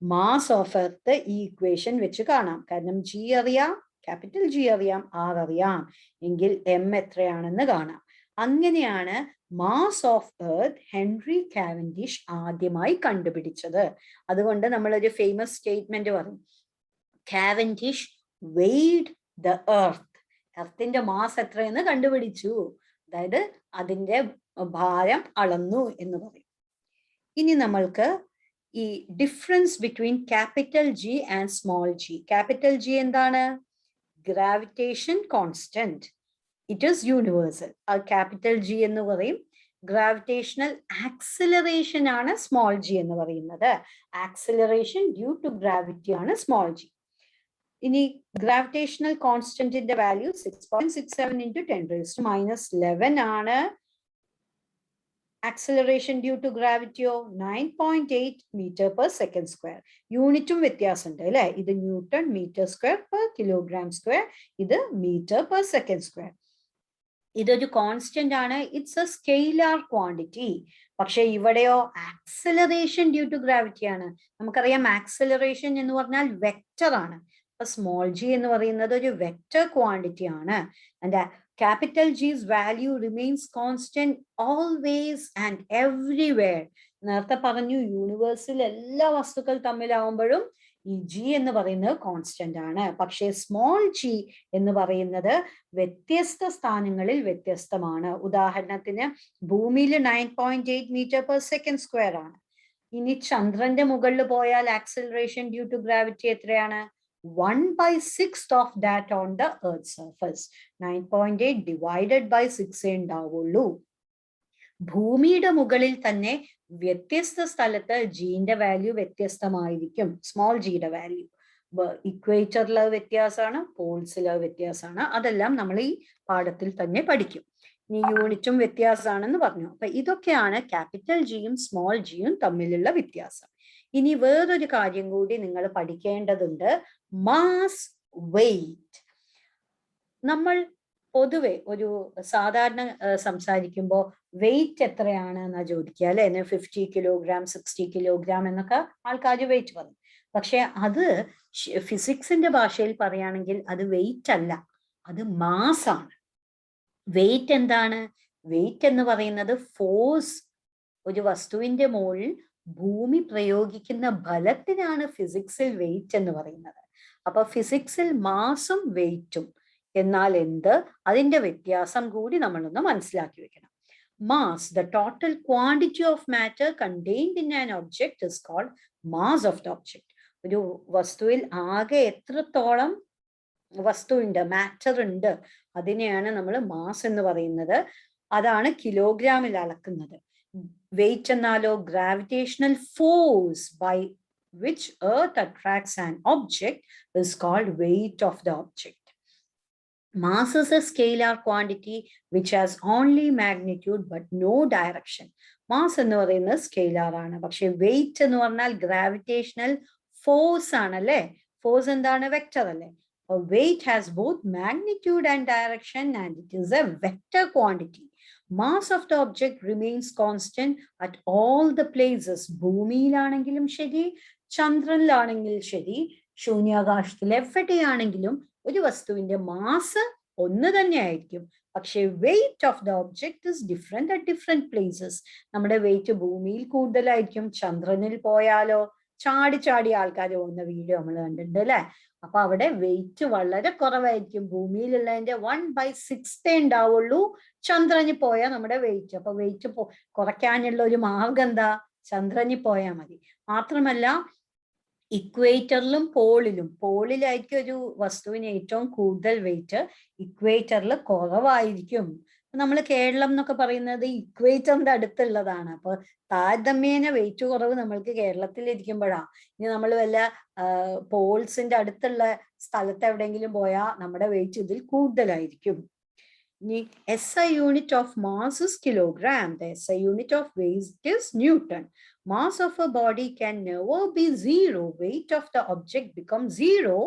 മാസ് ഓഫ് എർത്ത് ഈ ഇക്വേഷൻ വെച്ച് കാണാം. കാരണം ജി അറിയാം, ക്യാപിറ്റൽ ജി അറിയാം, ആർ അറിയാം, എങ്കിൽ എം എത്രയാണെന്ന് കാണാം. അങ്ങനെയാണ് mass of earth Henry Cavendish ആദ്യമായി കണ്ടുപിടിച്ചത്. അതുകൊണ്ട് നമ്മളൊരു ഫേമസ് സ്റ്റേറ്റ്മെന്റ് പറയും, കാവൻഡിഷ് വെയ്ഡ് ദ എർത്ത്. എർത്തിന്റെ മാസ് എത്രയെന്ന് കണ്ടുപിടിച്ചു, അതായത് അതിന്റെ ഭാരം അളന്നു എന്ന് പറയും. ഇനി നമ്മൾക്ക് ഈ difference between capital G and small G. Capital G എന്താണ്? Gravitation constant. It is universal. ആ ക്യാപിറ്റൽ ജി എന്ന് പറയും. ഗ്രാവിറ്റേഷണൽ ആക്സിലറേഷൻ ആണ് സ്മോൾ ജി എന്ന് പറയുന്നത്. ആക്സിലറേഷൻ ഡ്യൂ ടു ഗ്രാവിറ്റി ആണ് സ്മോൾ ജി. ഇനി ഗ്രാവിറ്റേഷണൽ കോൺസ്റ്റന്റിന്റെ വാല്യൂ 6.67 into 10⁻⁻11 ആണ്. ആക്സിലറേഷൻ ഡ്യൂ ടു ഗ്രാവിറ്റിയോ 9.8 meter per second square. യൂണിറ്റും വ്യത്യാസമുണ്ട് അല്ലെ. ഇത് newton metre square per kilogram square, ഇത് മീറ്റർ പെർ സെക്കൻഡ് സ്ക്വയർ. ഇതൊരു കോൺസ്റ്റന്റ് ആണ്, ഇറ്റ്സ് എ സ്കെയിലാർ ക്വാണ്ടിറ്റി. പക്ഷെ ഇവിടെയോ ആക്സിലറേഷൻ ഡ്യൂ ടു ഗ്രാവിറ്റി ആണ്. നമുക്കറിയാം ആക്സിലറേഷൻ എന്ന് പറഞ്ഞാൽ വെക്റ്റർ ആണ്. അപ്പൊ സ്മോൾ ജി എന്ന് പറയുന്നത് ഒരു വെക്റ്റർ ക്വാണ്ടിറ്റി ആണ്. And capital G's value remains constant always and everywhere. നേരത്തെ പറഞ്ഞു യൂണിവേഴ്സിൽ എല്ലാ വസ്തുക്കൾ തമ്മിലാവുമ്പോഴും ഈ ജി എന്ന് പറയുന്നത് കോൺസ്റ്റന്റ് ആണ്. പക്ഷേ സ്മോൾ ജി എന്ന് പറയുന്നത് വ്യത്യസ്ത സ്ഥാനങ്ങളിൽ വ്യത്യസ്തമാണ്. ഉദാഹരണത്തിന് ഭൂമിയിൽ 9.8 മീറ്റർ പെർ സെക്കൻഡ് സ്ക്വയർ ആണ്. ഇനി ചന്ദ്രന്റെ മുകളിൽ പോയാൽ ആക്സിലറേഷൻ ഡ്യൂ ടു ഗ്രാവിറ്റി എത്രയാണ്? 1/6 of that on the earth surface. 9.8 divided by 6 ഉണ്ടാവുള്ളൂ. ഭൂമിയുടെ മുകളിൽ തന്നെ വ്യത്യസ്ത സ്ഥലത്ത് ജിന്റെ വാല്യൂ വ്യത്യസ്തമായിരിക്കും. സ്മോൾ ജിയുടെ വാല്യൂ ഇക്വേറ്ററിലെ വ്യത്യാസമാണ്, പോൾസിലെ വ്യത്യാസമാണ്. അതെല്ലാം നമ്മൾ ഈ പാഠത്തിൽ തന്നെ പഠിക്കും. ഇനി യൂണിറ്റും വ്യത്യാസമാണെന്ന് പറഞ്ഞു. അപ്പൊ ഇതൊക്കെയാണ് ക്യാപിറ്റൽ ജിയും സ്മോൾ ജിയും തമ്മിലുള്ള വ്യത്യാസം. ഇനി വേറൊരു കാര്യം കൂടി നിങ്ങൾ പഠിക്കേണ്ടതുണ്ട്, മാസ് വെയിറ്റ്. നമ്മൾ പൊതുവെ ഒരു സാധാരണ സംസാരിക്കുമ്പോൾ വെയിറ്റ് എത്രയാണ് എന്നാ ചോദിക്കുക അല്ലെ. 50 കിലോഗ്രാം 60 കിലോഗ്രാം എന്നൊക്കെ ആൾക്കാർ വെയിറ്റ് പറയും. പക്ഷെ അത് ഫിസിക്സിന്റെ ഭാഷയിൽ പറയുകയാണെങ്കിൽ അത് വെയിറ്റ് അല്ല, അത് മാസ് ആണ്. വെയിറ്റ് എന്താണ്? വെയിറ്റ് എന്ന് പറയുന്നത് ഫോഴ്സ്, ഒരു വസ്തുവിന്റെ മുകളിൽ ഭൂമി പ്രയോഗിക്കുന്ന ബലത്തിനാണ് ഫിസിക്സിൽ വെയിറ്റ് എന്ന് പറയുന്നത്. അപ്പൊ ഫിസിക്സിൽ മാസും വെയിറ്റും എന്നാൽ എന്ത്, അതിന്റെ വ്യത്യാസം കൂടി നമ്മളൊന്ന് മനസ്സിലാക്കി വെക്കണം. Mass, the total quantity of matter contained in an object is called mass of the object. ഒരു വസ്തുവിൽ ആകെ എത്രത്തോളം വസ്തുണ്ട്, മാറ്റർ ഉണ്ട്, അതിനെയാണ് നമ്മൾ മാസ് എന്ന് പറയുന്നത്. അതാണ് കിലോഗ്രാമിൽ അളക്കുന്നത്. വെയിറ്റ് എന്നാലോ gravitational force by which earth attracts an object is called weight of the object. Mass is a scalar quantity which has only magnitude but no direction. Mass എന്ന് പറയുന്നത് സ്കെയിലാർ ആണ്. പക്ഷെ വെയിറ്റ് എന്ന് പറഞ്ഞാൽ ഗ്രാവിറ്റേഷണൽ ഫോഴ്സ് ആണല്ലേ. Force എന്താണ്? Vector അല്ലേ. Weight has both magnitude and direction and it is a vector quantity. Mass of the object remains constant at all the places. ഭൂമിയിലാണെങ്കിലും ശരി, ചന്ദ്രനിലാണെങ്കിലും ശരി, ശൂന്യാകാശത്തിൽ എവിടെയാണെങ്കിലും ഒരു വസ്തുവിന്റെ മാസ് ഒന്ന് തന്നെ ആയിരിക്കും. പക്ഷെ weight of the object is different at different places. നമ്മുടെ വെയിറ്റ് ഭൂമിയിൽ കൂടുതലായിരിക്കും. ചന്ദ്രനിൽ പോയാലോ ചാടി ചാടി ആൾക്കാർ പോകുന്ന വീഡിയോ നമ്മൾ കണ്ടിട്ടുണ്ട് അല്ലെ. അപ്പൊ അവിടെ വെയിറ്റ് വളരെ കുറവായിരിക്കും. ഭൂമിയിലുള്ളതിന്റെ 1/6 ഉണ്ടാവുള്ളൂ. ചന്ദ്രനിൽ പോയാൽ നമ്മുടെ വെയിറ്റ്. അപ്പൊ വെയിറ്റ് കുറയ്ക്കാനുള്ള ഒരു മാർഗം എന്താ? ചന്ദ്രനിൽ പോയാൽ മതി. മാത്രമല്ല ഇക്വേറ്ററിലും പോളിലായിരിക്കും ഒരു വസ്തുവിന് ഏറ്റവും കൂടുതൽ വെയിറ്റ്, ഇക്വേറ്ററിൽ കുറവായിരിക്കും. നമ്മൾ കേരളം എന്നൊക്കെ പറയുന്നത് ഇക്വേറ്ററിന്റെ അടുത്തുള്ളതാണ്. അപ്പൊ താരതമ്യേന വെയിറ്റ് കുറവ് നമ്മൾക്ക് കേരളത്തിൽ ഇരിക്കുമ്പോഴാണ്. ഇനി നമ്മൾ വല്ല പോൾസിന്റെ അടുത്തുള്ള സ്ഥലത്ത് എവിടെയെങ്കിലും പോയാൽ നമ്മുടെ വെയിറ്റ് ഇതിൽ കൂടുതലായിരിക്കും. ഇനി SI unit of mass is kilogram. The SI unit of weight is Newton. Mass of a body can never be zero. Weight of the object becomes zero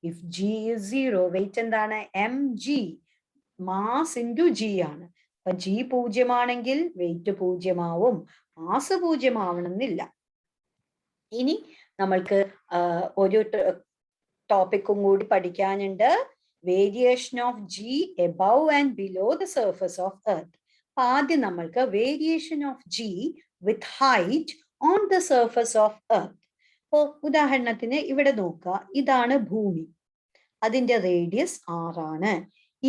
if G is zero. Weight എന്താണ്? mg. Mass into G ആണ്. അപ്പൊ G 0 ആണെങ്കിൽ wait 0 ആവും. Mass 0 ആവണമെന്നില്ല. ഇനി നമ്മൾക്ക് ഒരു ടോപ്പിക്കും കൂടി പഠിക്കാനുണ്ട്. Variation of G above and below the surface of earth. ആദ്യം നമ്മൾക്ക് variation of G with height on the surface of earth. അപ്പോൾ ഉദാഹരണത്തിന് ഇവിടെ നോക്കുക, ഇതാണ് ഭൂമി, അതിന്റെ റേഡിയസ് 6 ആണ്.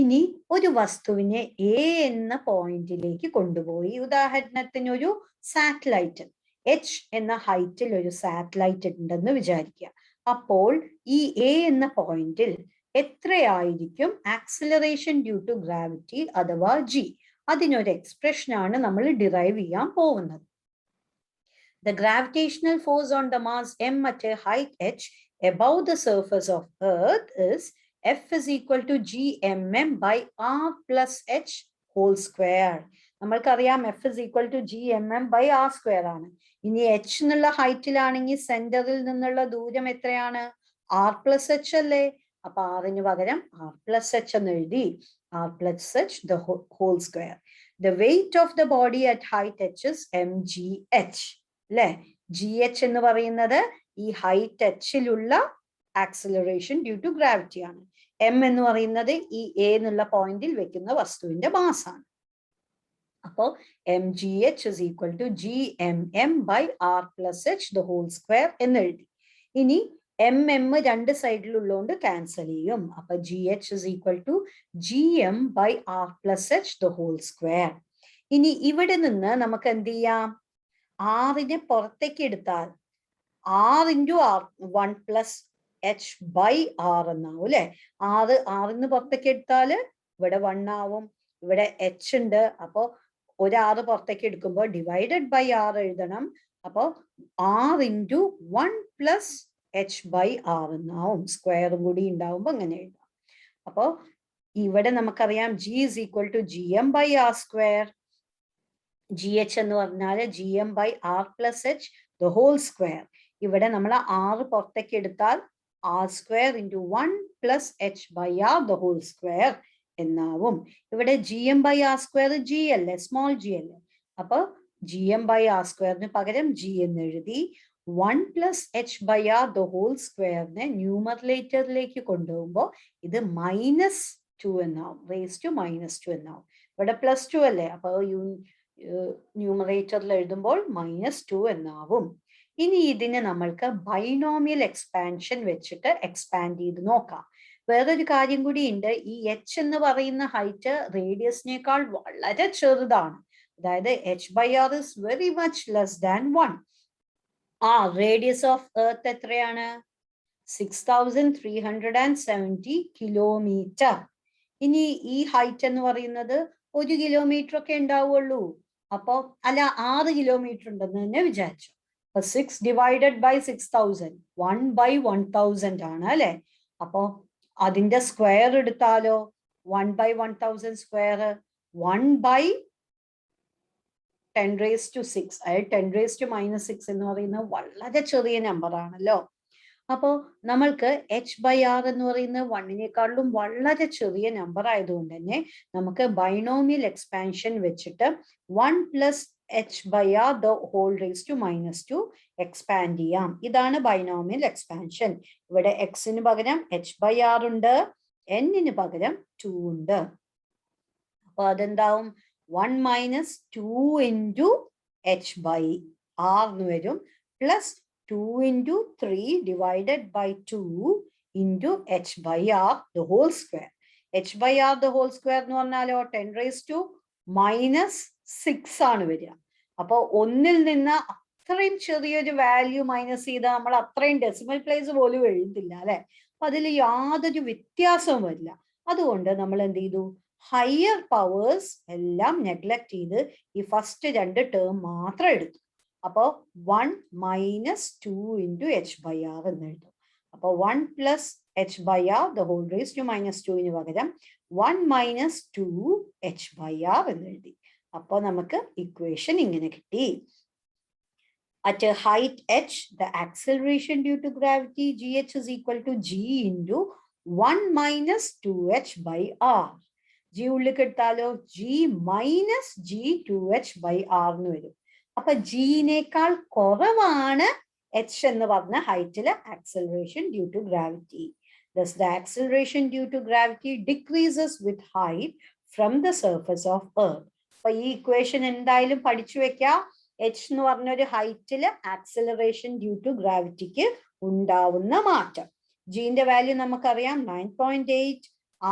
ഇനി ഒരു വസ്തുവിനെ എ എന്ന പോയിന്റിലേക്ക് കൊണ്ടുപോയി. ഉദാഹരണത്തിന് ഒരു സാറ്റലൈറ്റ് എച്ച് എന്ന ഹൈറ്റിൽ ഒരു സാറ്റലൈറ്റ് ഉണ്ടെന്ന് വിചാരിക്കുക. അപ്പോൾ ഈ എ എന്ന പോയിന്റിൽ എത്രയായിരിക്കും ആക്സിലറേഷൻ ഡ്യൂ ടു ഗ്രാവിറ്റി അഥവാ ജി? അതിനൊരു എക്സ്പ്രഷൻ ആണ് നമ്മൾ ഡിറൈവ് ചെയ്യാൻ പോകുന്നത്. The gravitational force on the mass m at a height h above the surface of earth is F is equal to gmm by r plus h whole square. നമ്മൾക്കറിയാം F is equal to gmm by r square ആണ്. ഇനി h എന്നുള്ള ഹൈറ്റിലാണെങ്കിൽ സെന്ററിൽ നിന്നുള്ള ദൂരം എത്രയാണ്? r plus h അല്ലേ. അപ്പൊ ആറിന് പകരം r plus h എന്ന് എഴുതി. r plus h the whole square. The weight of the body at height h is mgh. അല്ലെ? gh എന്ന് പറയുന്നത് ഈ ഹൈറ്റ് hലുള്ള ആക്സിലറേഷൻ ഡ്യൂ ടു ഗ്രാവിറ്റി ആണ്. m എന്ന് പറയുന്നത് ഈ a എന്നുള്ള പോയിന്റിൽ വെക്കുന്ന വസ്തുവിന്റെ മാസ് ആണ്. അപ്പോ mgh is equal to gmm by r plus h the whole square എന്ന് എഴുതി. ഇനി mm രണ്ട് സൈഡിലുള്ളതുകൊണ്ട് ക്യാൻസൽ ചെയ്യും. അപ്പൊ gh is equal to gm by r plus h the whole square. ഇനി ഇവിടെ നിന്ന് നമുക്ക് എന്ത് ചെയ്യാം? ആറിനെ പുറത്തേക്ക് എടുത്താൽ r into r 1 plus h by r എന്നാവും അല്ലെ? ആറിന് പുറത്തേക്ക് എടുത്താല് ഇവിടെ 1 ആവും, ഇവിടെ h ഉണ്ട്. അപ്പോ ഒരു r പുറത്തേക്ക് എടുക്കുമ്പോൾ ഡിവൈഡഡ് ബൈ r എഴുതണം. അപ്പോ r into 1 plus h by r എന്നാവും. സ്ക്വയറും കൂടി ഉണ്ടാവുമ്പോ അങ്ങനെ എഴുതാം. അപ്പോ ഇവിടെ നമുക്കറിയാം g is equal to gm by r square. gh എന്ന് പറഞ്ഞാല് gm by r plus h the whole square. ഇവിടെ നമ്മൾ r പുറത്തേക്ക് എടുത്താൽ r square into 1 plus h by r the whole square എന്നാവും. ഇവിടെ gm by r square g അല്ലേ, small g അല്ലേ? അപ്പൊ gm by r square പകരം g എന്ന് എഴുതി. 1 plus h by r the whole square ന്യൂമറേറ്ററിലേക്ക് കൊണ്ടുപോകുമ്പോൾ ഇത് -2 എന്നാവും, റേസ് ടു -2 എന്നാവും. ഇവിടെ +2 അല്ലേ, അപ്പൊ ന്യൂമറേറ്ററിൽ എഴുതുമ്പോൾ -2 എന്നാവും. ഇനി ഇതിനെ നമ്മൾക്ക് ബൈനോമിയൽ എക്സ്പാൻഷൻ വെച്ചിട്ട് എക്സ്പാൻഡ് ചെയ്ത് നോക്കാം. വേറൊരു കാര്യം കൂടി ഉണ്ട്. ഈ h എന്ന് പറയുന്ന ഹൈറ്റ് റേഡിയസിനേക്കാൾ വളരെ ചെറുതാണ്. അതായത് h by r is very much less than 1. Radius of earth എത്രയാണ്? 6370 കിലോമീറ്റർ. ഇനി ഈ ഹൈറ്റ് എന്ന് പറയുന്നത് 1 കിലോമീറ്റർ ഒക്കെ ഉണ്ടാവുള്ളൂ. അപ്പോ അല്ല 6 കിലോമീറ്റർ ഉണ്ടെന്ന് തന്നെ വിചാരിച്ചു. അപ്പൊ 6 divided by 6000 1 by 1000 ആണ് അല്ലെ? അപ്പോ അതിന്റെ സ്ക്വയർ എടുത്താലോ 1 by 1000 square 1 by 10 raised to 6, അതായത് 10 raised to -6 എന്ന് പറയുന്നത് വളരെ ചെറിയ നമ്പർ ആണല്ലോ. അപ്പോ നമ്മൾക്ക് h by r എന്ന് പറയുന്നത് 1നേക്കാളും വളരെ ചെറിയ നമ്പർ ആയതുകൊണ്ട് തന്നെ നമുക്ക് ബൈനോമിയൽ എക്സ്പാൻഷൻ വെച്ചിട്ട് 1 plus h by r the whole raised to -2 expand ചെയ്യാം. ഇതാണ് ബൈനോമിയൽ എക്സ്പാൻഷൻ. ഇവിടെ x ന് പകരം h by r ഉണ്ട്, n ന് പകരം 2 ഉണ്ട്. അപ്പൊ അതെന്താവും? 1 minus 2 into h by r എന്ന് വരും, plus 2 into 3 divided by 2 into h by r the whole square. h by r the whole square എന്ന് പറഞ്ഞാലോ 10 raised to -6 ആണ് വരിക. അപ്പൊ ഒന്നിൽ നിന്ന് അത്രയും ചെറിയൊരു വാല്യൂ മൈനസ് ചെയ്താൽ നമ്മൾ അത്രയും ഡെസിമൽ പ്ലേസ് പോലും എഴുതില്ല അല്ലെ? അപ്പൊ അതിൽ യാതൊരു വ്യത്യാസവും വരില്ല. അതുകൊണ്ട് നമ്മൾ എന്ത് ചെയ്തു? ഹയർ പവേഴ്സ് എല്ലാം നെഗ്ലക്ട് ചെയ്ത് ഈ ഫസ്റ്റ് 2 ടേം മാത്രം എടുത്തു. അപ്പോ 1 minus 2 into h by r എന്ന് എഴുതും. അപ്പൊ 1 plus h by r the whole raised to -2 ന് പകരം 1 minus 2 h by r എന്ന് എഴുതി. അപ്പൊ നമുക്ക് ഇക്വേഷൻ ഇങ്ങനെ കിട്ടി. At a height h, the acceleration due to gravity gh is equal to g into 1 minus 2h by r. g ഉള്ളിൽ എടുത്താലോ g minus g 2h by r എന്ന് വരും. അപ്പൊ ജിനേക്കാൾ കുറവാണ് h എന്ന് പറഞ്ഞ ഹൈറ്റിലെ acceleration due to gravity. Thus the acceleration due to gravity decreases with height from the surface of earth. അപ്പൊ ഈ ഇക്വേഷൻ എന്തായാലും പഠിച്ചു വെക്കാം. h എന്ന് പറഞ്ഞൊരു ഹൈറ്റില് ആക്സലറേഷൻ ഡ്യൂ ടു ഗ്രാവിറ്റിക്ക് ഉണ്ടാവുന്ന മാറ്റം. ജിന്റെ വാല്യൂ നമുക്കറിയാം 9.8.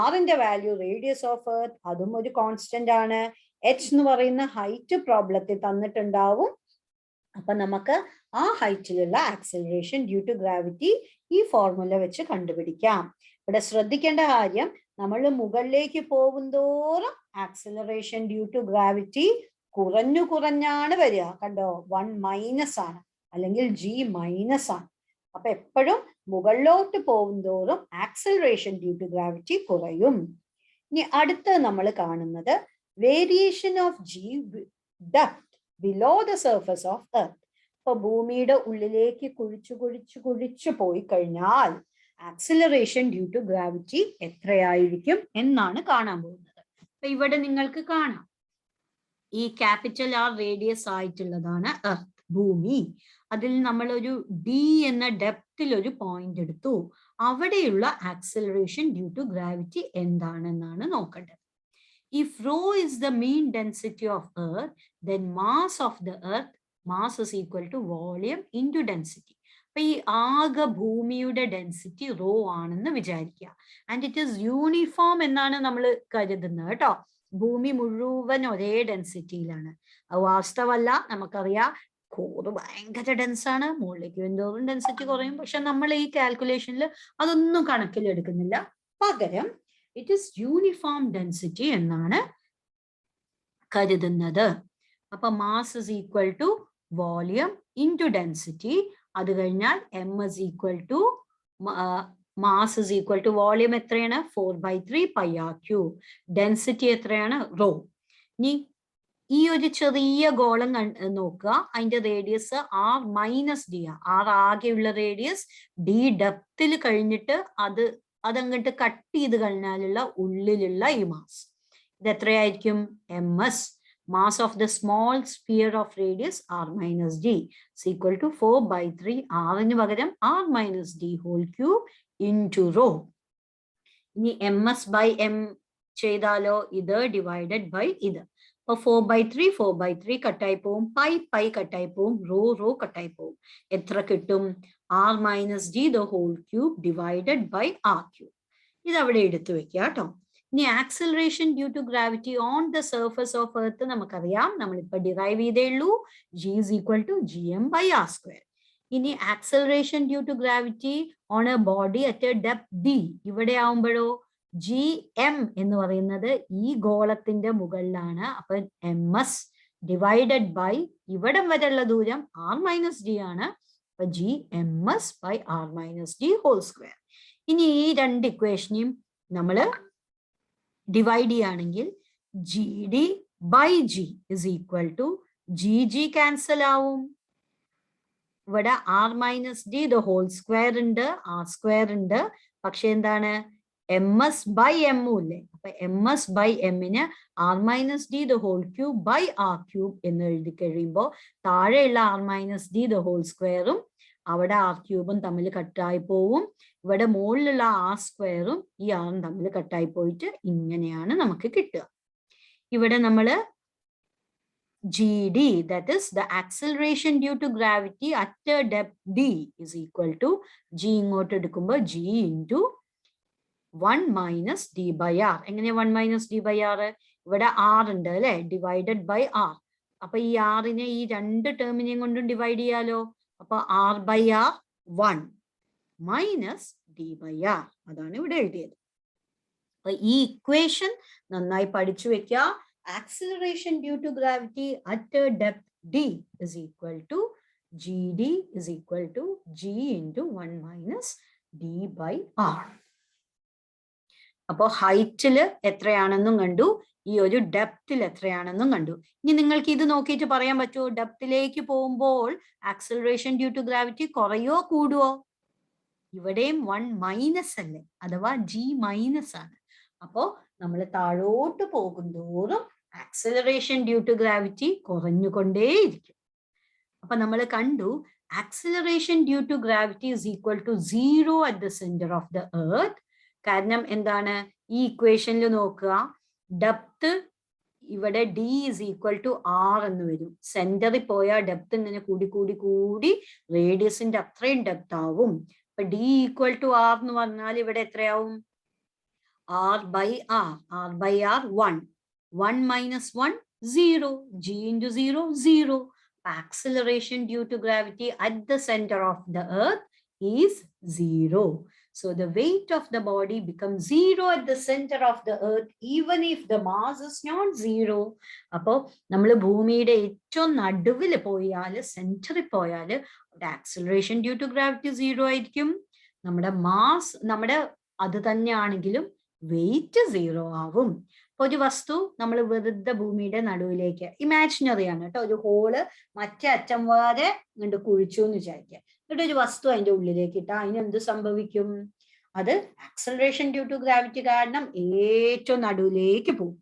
ആറിന്റെ വാല്യൂ റേഡിയസ് ഓഫ് എർത്ത്, അതും ഒരു കോൺസ്റ്റന്റ് ആണ്. h എന്ന് പറയുന്ന ഹൈറ്റ് പ്രോബ്ലത്തിൽ തന്നിട്ടുണ്ടാവും. അപ്പൊ നമുക്ക് ആ ഹൈറ്റിലുള്ള ആക്സലറേഷൻ ഡ്യൂ ടു ഗ്രാവിറ്റി ഈ ഫോർമുല വെച്ച് കണ്ടുപിടിക്കാം. ഇവിടെ ശ്രദ്ധിക്കേണ്ട കാര്യം, നമ്മൾ മുകളിലേക്ക് പോകുന്തോറും ആക്സലറേഷൻ ഡ്യൂ ടു ഗ്രാവിറ്റി കുറഞ്ഞാണ് വരിക. കണ്ടോ, 1 മൈനസ് ആണ്, അല്ലെങ്കിൽ g മൈനസ് ആണ്. അപ്പൊ എപ്പോഴും മുകളിലോട്ട് പോകുന്തോറും ആക്സലറേഷൻ ഡ്യൂ ടു ഗ്രാവിറ്റി കുറയും. ഇനി അടുത്ത് നമ്മൾ കാണുന്നത് variation of g depth below the surface of earth. ഇപ്പൊ ഭൂമിയുടെ ഉള്ളിലേക്ക് കുഴിച്ചു പോയി കഴിഞ്ഞാൽ ആക്സിലറേഷൻ ഡ്യൂ ടു ഗ്രാവിറ്റി എത്രയായിരിക്കും എന്നാണ് കാണാൻ പോകുന്നത്. അപ്പൊ ഇവിടെ നിങ്ങൾക്ക് കാണാം, ഈ ക്യാപിറ്റൽ ആർ റേഡിയസ് ആയിട്ടുള്ളതാണ് എർത്ത്, ഭൂമി. അതിൽ നമ്മൾ ഒരു ഡി എന്ന ഡെപ്തിൽ ഒരു പോയിന്റ് എടുത്തു. അവിടെയുള്ള ആക്സിലറേഷൻ ഡ്യൂ ടു ഗ്രാവിറ്റി എന്താണെന്നാണ് നോക്കേണ്ടത്. If rho is the mean density of earth, then mass of the earth, mass is equal to volume into density. അപ്പൊ ഈ ആകെ ഭൂമിയുടെ ഡെൻസിറ്റി റോ ആണെന്ന് വിചാരിക്കുക. ആൻഡ് ഇറ്റ് ഈസ് യൂണിഫോം എന്നാണ് നമ്മൾ കരുതുന്നത് കേട്ടോ. ഭൂമി മുഴുവൻ ഒരേ ഡെൻസിറ്റിയിലാണ്. അത് വാസ്തവല്ല, നമുക്കറിയാം കോറ് ഭയങ്കര ഡെൻസാണ്, മുകളിലേക്ക് വരുന്നതോറും ഡെൻസിറ്റി കുറയും. പക്ഷെ നമ്മൾ ഈ കാൽക്കുലേഷനിൽ അതൊന്നും കണക്കിലെടുക്കുന്നില്ല. പകരം ഇറ്റ് ഈസ് യൂണിഫോം ഡെൻസിറ്റി എന്നാണ് കരുതുന്നത്. അപ്പൊ mass is equal to volume into density. അത് കഴിഞ്ഞാൽ M is equal to mass is equal to volume എത്രയാണ്? 4/3 πr³. ഡെൻസിറ്റി എത്രയാണ്? റോ. ഇനി ഈ ഒരു ചെറിയ ഗോളം നോക്കുക, അതിന്റെ റേഡിയസ് r-d. ആർ ആകെയുള്ള റേഡിയസ്, ഡി ഡെപ്തിൽ കഴിഞ്ഞിട്ട് അതങ്ങോട്ട് കട്ട് ചെയ്ത് കഴിഞ്ഞാലുള്ള ഉള്ളിലുള്ള ഈ മാസ് ഇത് എത്രയായിരിക്കും? ms. Mass of the small sphere of radius r-d is equal to 4/3 r-ന് പകരം r-d whole cube into rho. ഇനി ms by m ചെയ്താലോ? ഇത് ഡിവൈഡഡ് ബൈ ഇത്. അപ്പൊ 4/3 കട്ടായി പോവും, പൈ കട്ടായി പോവും, റോ കട്ടായി പോവും. എത്ര കിട്ടും? r-d the whole cube divided by r³. ഇത് അവിടെ എടുത്തു വെക്കുക കേട്ടോ. ഇനി acceleration due to gravity on the surface of earth നമുക്കറിയാം, നമ്മളിപ്പോ ഡിറൈവ് ചെയ്തേ ഉള്ളൂ. g is equal to gm/r². ഇനി acceleration due to gravity on a body at a depth d, ഇവിടെ ആവുമ്പോഴോ gm എന്ന് പറയുന്നത് ഈ ഗോളത്തിന്റെ മുകളിലാണ്. അപ്പൊ ms ഡിവൈഡഡ് ബൈ ഇവിടം വരെയുള്ള ദൂരം r-d ആണ്. അപ്പൊ gms/r-d whole square. ഇനി ഈ രണ്ട് ഇക്വേഷനെയും നമ്മൾ ഡിവൈഡ് ചെയ്യുകയാണെങ്കിൽ gd/g is equal to gg cancel ആവും. ഇവിടെ r-d the whole square ഉണ്ട്, r² ഉണ്ട്. പക്ഷെ എന്താണ്? ms/m ഇല്ലേ? അപ്പൊ ms/m-ന് r-d the whole cube by r³ എന്ന് എഴുതി കഴിയുമ്പോൾ താഴെയുള്ള r-d the whole squareഉം അവിടെ r³ തമ്മിൽ കട്ടായി പോവും. ഇവിടെ മുകളിലുള്ള r² ഈ r തമ്മിൽ കട്ടായി പോയിട്ട് ഇങ്ങനെയാണ് നമുക്ക് കിട്ടുക. ഇവിടെ നമ്മള് gd, that is the acceleration due to gravity at a depth d is equal to g ഇങ്ങോട്ട് എടുക്കുമ്പോൾ g into 1 - d/r. എങ്ങനെ 1 - d/r? ഇവിടെ r ഉണ്ട് അല്ലെ, ഡിവൈഡഡ് ബൈ r. അപ്പൊ ഈ r-നെ ഈ രണ്ട് ടേമിനെയും കൊണ്ടും ഡിവൈഡ് ചെയ്യാലോ. അപ്പൊ r/r 1 മൈനസ് d/r, അതാണ് ഇവിടെ എഴുതിയത്. അപ്പൊ ഈ ഇക്വേഷൻ നന്നായി പഠിച്ചു വെക്കുക. Acceleration due to gravity at a depth d is equal to gd is equal to g into 1 - d/r. അപ്പോ ഹൈറ്റില് എത്രയാണെന്നും കണ്ടു, ഈ ഒരു ഡെപ്തിൽ എത്രയാണെന്നും കണ്ടു. ഇനി നിങ്ങൾക്ക് ഇത് നോക്കിയിട്ട് പറയാൻ പറ്റുമോ, ഡെപ്തിലേക്ക് പോകുമ്പോൾ ആക്സിലറേഷൻ ഡ്യൂ ടു ഗ്രാവിറ്റി കുറയോ കൂടുവോ? ഇവിടെയും 1 - അല്ലേ, അഥവാ g - ആണ്. അപ്പോ നമ്മൾ താഴോട്ട് പോകുന്തോറും ആക്സിലറേഷൻ ഡ്യൂ ടു ഗ്രാവിറ്റി കുറഞ്ഞുകൊണ്ടേയിരിക്കും. അപ്പൊ നമ്മൾ കണ്ടു acceleration due to gravity is equal to 0 at the center of the earth. കാരണം എന്താണ്? ഈ ഇക്വേഷനിൽ നോക്കുക, ഡെപ്ത് ഇവിടെ d is equal to r എന്ന് വരും. സെന്ററിൽ പോയാൽ ഡെപ്ത് ഇങ്ങനെ കൂടി റേഡിയസിന്റെ അത്രയും ഡെപ്ത് ആവും. അപ്പൊ d equal to r എന്ന് പറഞ്ഞാൽ ഇവിടെ എത്രയാവും? r/r, r/r 1 - 1 0, g into 0 0. Acceleration due to gravity at the center of the earth is 0. So the weight of the body becomes 0 at the center of the earth even if the mass is not 0. അപ്പോൾ നമ്മൾ ഭൂമിയുടെ ഏറ്റവും നടുവിൽ പോയാൽ, സെന്ററിൽ പോയാൽ acceleration due to gravity 0 ആയിരിക്കും. നമ്മുടെ മാസ് അത് തന്നെയാണെങ്കിലും വെയിറ്റ് 0 ആവും. അപ്പൊ ഒരു വസ്തു നമ്മൾ വെറുതെ ഭൂമിയുടെ നടുവിലേക്ക്, ഇമാജിനറി ആണ് കേട്ടോ, ഒരു ഹോള് മറ്റേ അറ്റം വരെ ഇങ്ങോട്ട് കുഴിച്ചു എന്ന് വിചാരിക്കുക. എന്നിട്ട് ഒരു വസ്തു അതിന്റെ ഉള്ളിലേക്ക് ഇട്ടാ അതിനെന്ത് സംഭവിക്കും? അത് ആക്സലറേഷൻ ഡ്യൂ ടു ഗ്രാവിറ്റി കാരണം ഏറ്റവും നടുവിലേക്ക് പോകും.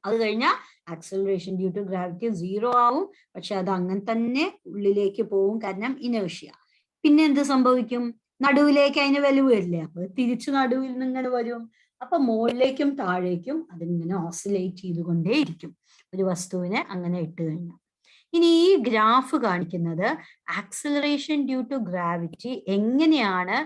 അത് കഴിഞ്ഞാൽ ആക്സലറേഷൻ ഡ്യൂ ടു ഗ്രാവിറ്റി 0 ആവും. പക്ഷെ അത് അങ്ങനെ തന്നെ ഉള്ളിലേക്ക് പോവും, കാരണം ഇനേർഷ്യ. പിന്നെ എന്ത് സംഭവിക്കും? നടുവിലേക്ക് അതിന് വില വരില്ല, അപ്പൊ തിരിച്ചു നടുവിൽ നിന്ന് ഇങ്ങനെ വരും. അപ്പൊ മുകളിലേക്കും താഴേക്കും അതിങ്ങനെ ഓസിലേറ്റ് ചെയ്തുകൊണ്ടേയിരിക്കും ഒരു വസ്തുവിനെ അങ്ങനെ ഇട്ട് കഴിഞ്ഞാൽ. ഇനി ഈ ഗ്രാഫ് കാണിക്കുന്നത് ആക്സിലറേഷൻ ഡ്യൂ ടു ഗ്രാവിറ്റി എങ്ങനെയാണ്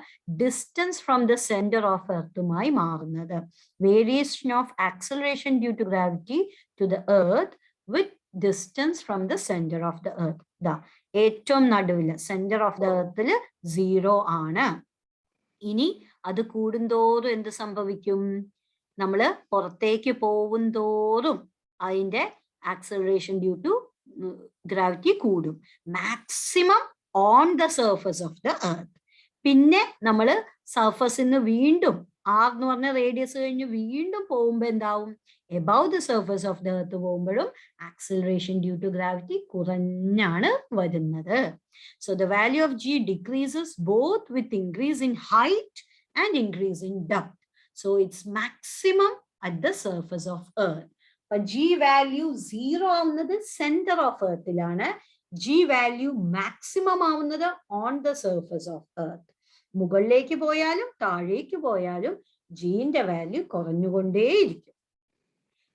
distance from the centre of എർത്തുമായി മാറുന്നത്. Variation of acceleration due to gravity to the earth with distance from the centre of the earth. ദാ ഏറ്റവും നടുവില് സെന്റർ ഓഫ് ദ എർത്തിൽ 0 ആണ്. ഇനി അത് കൂടുന്തോറും എന്ത് സംഭവിക്കും? നമ്മൾ പുറത്തേക്ക് പോകും തോറും അതിന്റെ ആക്സിലറേഷൻ ഡ്യൂ ടു ഗ്രാവിറ്റി കൂടും. Maximum on the surface of the earth. പിന്നെ നമ്മൾ സർഫസിൽ നിന്ന് വീണ്ടും ആർ എന്ന് പറഞ്ഞ റേഡിയസ് കഴിഞ്ഞ് വീണ്ടും പോകുമ്പോൾ എന്താവും? Above the surface of the earth പോകുമ്പോഴും ആക്സിലറേഷൻ ഡ്യൂ ടു ഗ്രാവിറ്റി കുറഞ്ഞാണ് വരുന്നത്. So the value of G decreases both with increase in height and increase in depth. So it's maximum at the surface of earth. അപ്പൊ G value 0 ആവുന്നത് centre of എർത്തിലാണ്. G value maximum ആവുന്നത് on the surface of earth. മുകളിലേക്ക് പോയാലും താഴേക്ക് പോയാലും ജിന്റെ value കുറഞ്ഞുകൊണ്ടേയിരിക്കും.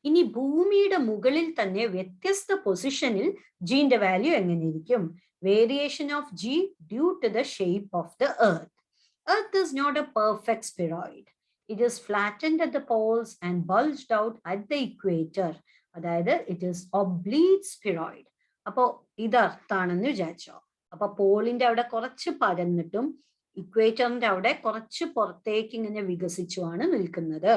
ഇനി ഭൂമിയുടെ മുകളിൽ തന്നെ വ്യത്യസ്ത പൊസിഷനിൽ ജിന്റെ വാല്യൂ എങ്ങനെയിരിക്കും? Variation of G due to the shape of the earth. Earth is not a perfect spheroid. It is flattened at the poles and bulged out at the equator. അതായത് ഇറ്റ് ഈസ് ഒബ്ലീറ്റ് സ്പിറോയിഡ്. അപ്പോ ഇത് എർത്താണെന്ന് വിചാരിച്ചോ. അപ്പൊ പോളിന്റെ അവിടെ കുറച്ച് പരന്നിട്ടും ഇക്വേറ്ററിന്റെ അവിടെ കുറച്ച് പുറത്തേക്ക് ഇങ്ങനെ വികസിച്ചുമാണ് നിൽക്കുന്നത്.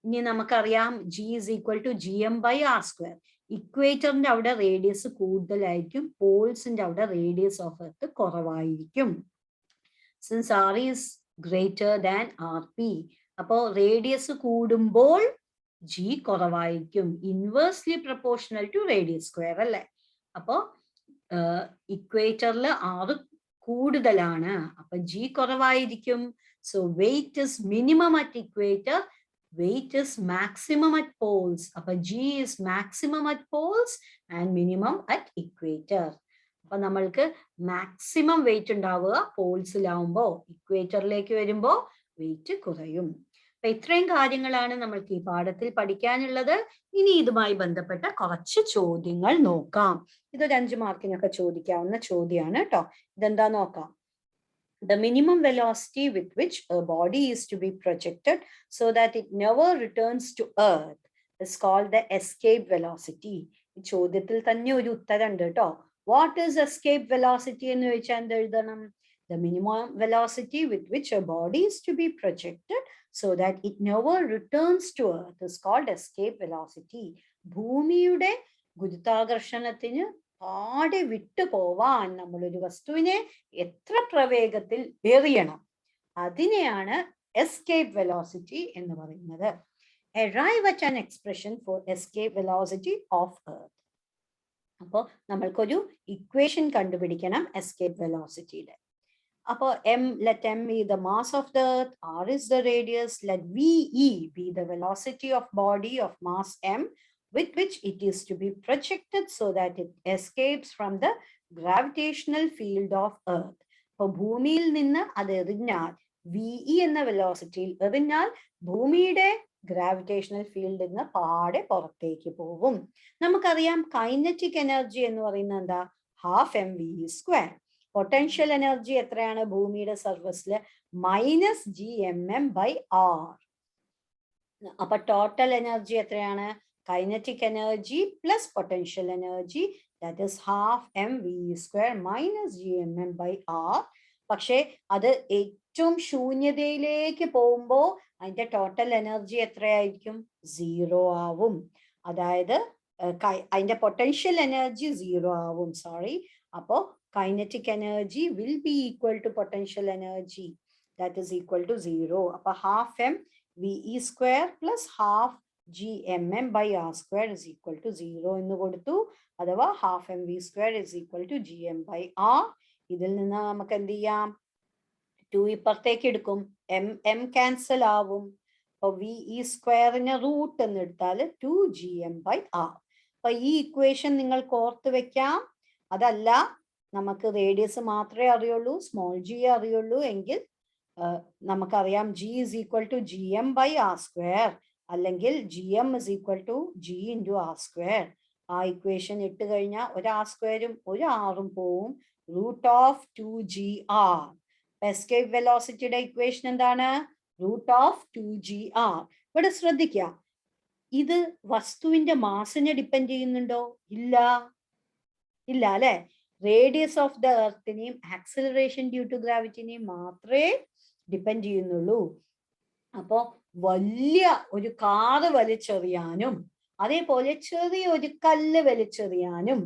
ഇനി നമുക്കറിയാം G is equal to GM/r². ഇക്വേറ്ററിന്റെ അവിടെ റേഡിയസ് കൂടുതലായിരിക്കും, പോൾസിന്റെ അവിടെ റേഡിയസ് ഓഫ് എർത്ത് കുറവായിരിക്കും. Since r is greater than rp, അപ്പോ റേഡിയസ് കൂടുമ്പോൾ ജി കുറവായിരിക്കും. Inversely proportional to radius square അല്ലേ? അപ്പോ ഇക്വേറ്ററിൽ ആറ് കൂടുതലാണ്, അപ്പൊ ജി കുറവായിരിക്കും. So weight is minimum at equator, weight is maximum at poles. അപ്പൊ G is maximum at poles and minimum at equator. അപ്പൊ നമ്മൾക്ക് മാക്സിമം വെയിറ്റ് ഉണ്ടാവുക പോൾസിലാവുമ്പോ, ഇക്വേറ്ററിലേക്ക് വരുമ്പോ വെയിറ്റ് കുറയും. അപ്പൊ ഇത്രയും കാര്യങ്ങളാണ് നമ്മൾക്ക് ഈ പാഠത്തിൽ പഠിക്കാനുള്ളത്. ഇനി ഇതുമായി ബന്ധപ്പെട്ട കുറച്ച് ചോദ്യങ്ങൾ നോക്കാം. ഇതൊരു 5 മാർക്കിനൊക്കെ ചോദിക്കാവുന്ന ചോദ്യമാണ് കേട്ടോ. ഇതെന്താ നോക്കാം. The minimum velocity with which a body is to be projected so that it never returns to earth is called the escape velocity. ഈ ചോദ്യത്തിൽ തന്നെ ഒരു ഉത്തരം ഉണ്ട് കേട്ടോ. What is escape velocity എന്ന് വെച്ചാൽ എന്ത് എഴുതണം? The minimum velocity with which a body is to be projected so that it never returns to earth is called escape velocity. ഭൂമിയുടെ ഗുരുത്വാകർഷണത്തിന് പാടെ വിട്ടു പോവാൻ നമ്മളൊരു വസ്തുവിനെ എത്ര പ്രവേഗത്തിൽ എറിയണം, അതിനെയാണ് എസ്കേപ്പ് വെലോസിറ്റി എന്ന് പറയുന്നത്. Arrive at an expression for escape velocity of earth. അപ്പോൾ നമ്മൾക്കൊരു ഇക്വേഷൻ കണ്ടുപിടിക്കണം എസ്കേപ്പ് വെലോസിറ്റിയുടെ. അപ്പോൾ let m be the mass of the earth, r is the radius, let ve be the velocity of body of mass m with which it is to be projected so that it escapes from the gravitational field of earth. അപ്പോൾ ഭൂമിയിൽ നിന്ന് അത് എറിഞ്ഞാൽ ve എന്ന വെലോസിറ്റിയിൽ എറിഞ്ഞാൽ ഭൂമിയുടെ gravitational ഫീൽഡിൽ നിന്ന് പാടെ പുറത്തേക്ക് പോകും. നമുക്കറിയാം കൈനറ്റിക് എനർജി എന്ന് പറയുന്നത് എന്താ? ½ mv². പൊട്ടൻഷ്യൽ എനർജി എത്രയാണ് ഭൂമിയുടെ സർഫസിൽ? -gmm/r. അപ്പൊ ടോട്ടൽ എനർജി എത്രയാണ്? Kinetic energy plus potential energy, that is ½ mv² -gmm/r. പക്ഷെ അത് ഏറ്റവും ശൂന്യതയിലേക്ക് പോകുമ്പോൾ അതിന്റെ ടോട്ടൽ എനർജി എത്രയായിരിക്കും? 0 ആവും. അതായത് അതിന്റെ പൊട്ടൻഷ്യൽ എനർജി 0 ആവും. സോറി. അപ്പോ kinetic energy will be equal to potential energy, that is equal to 0. അപ്പൊ ½ mve² plus ½ gmm/r² is equal to 0 എന്ന് കൊടുത്തു. അഥവാ ½ mv² is equal to gm/r. ഇതിൽ നിന്ന് നമുക്ക് എന്ത് ചെയ്യാം? 2 ഇപ്പുറത്തേക്ക് എടുക്കും. എം ക്യാൻസൽ ആവും. അപ്പൊ വി ഈ സ്ക്വയറിനെ റൂട്ട് എന്ന് എടുത്താൽ 2gm/r. അപ്പൊ ഈ ഇക്വേഷൻ നിങ്ങൾക്ക് ഓർത്ത് വെക്കാം. അതല്ല നമുക്ക് റേഡിയസ് മാത്രമേ അറിയുള്ളൂ, സ്മോൾ ജി അറിയുള്ളൂ എങ്കിൽ നമുക്കറിയാം g is equal to gm/r², അല്ലെങ്കിൽ gm is equal to g into r². ആ ഇക്വേഷൻ ഇട്ട് കഴിഞ്ഞാൽ ഒരു r² ഒരു r പോവും, √2gr. എസ്കേപ്പ് വെലോസിറ്റിയുടെ ഇക്വേഷൻ എന്താണ്? √2gr. ഇവിടെ ശ്രദ്ധിക്കുക, ഇത് വസ്തുവിന്റെ മാസിനെ ഡിപ്പെൻഡ് ചെയ്യുന്നുണ്ടോ? ഇല്ല, ഇല്ല അല്ലെ. റേഡിയസ് ഓഫ് ദ എർത്തിനെയും ആക്സിലറേഷൻ ഡ്യൂ ടു ഗ്രാവിറ്റിനെയും മാത്രമേ ഡിപ്പെൻഡ് ചെയ്യുന്നുള്ളൂ. അപ്പോ വലിയ ഒരു കാറ് വലിച്ചെറിയാനും അതേപോലെ ചെറിയൊരു കല്ല് വലിച്ചെറിയാനും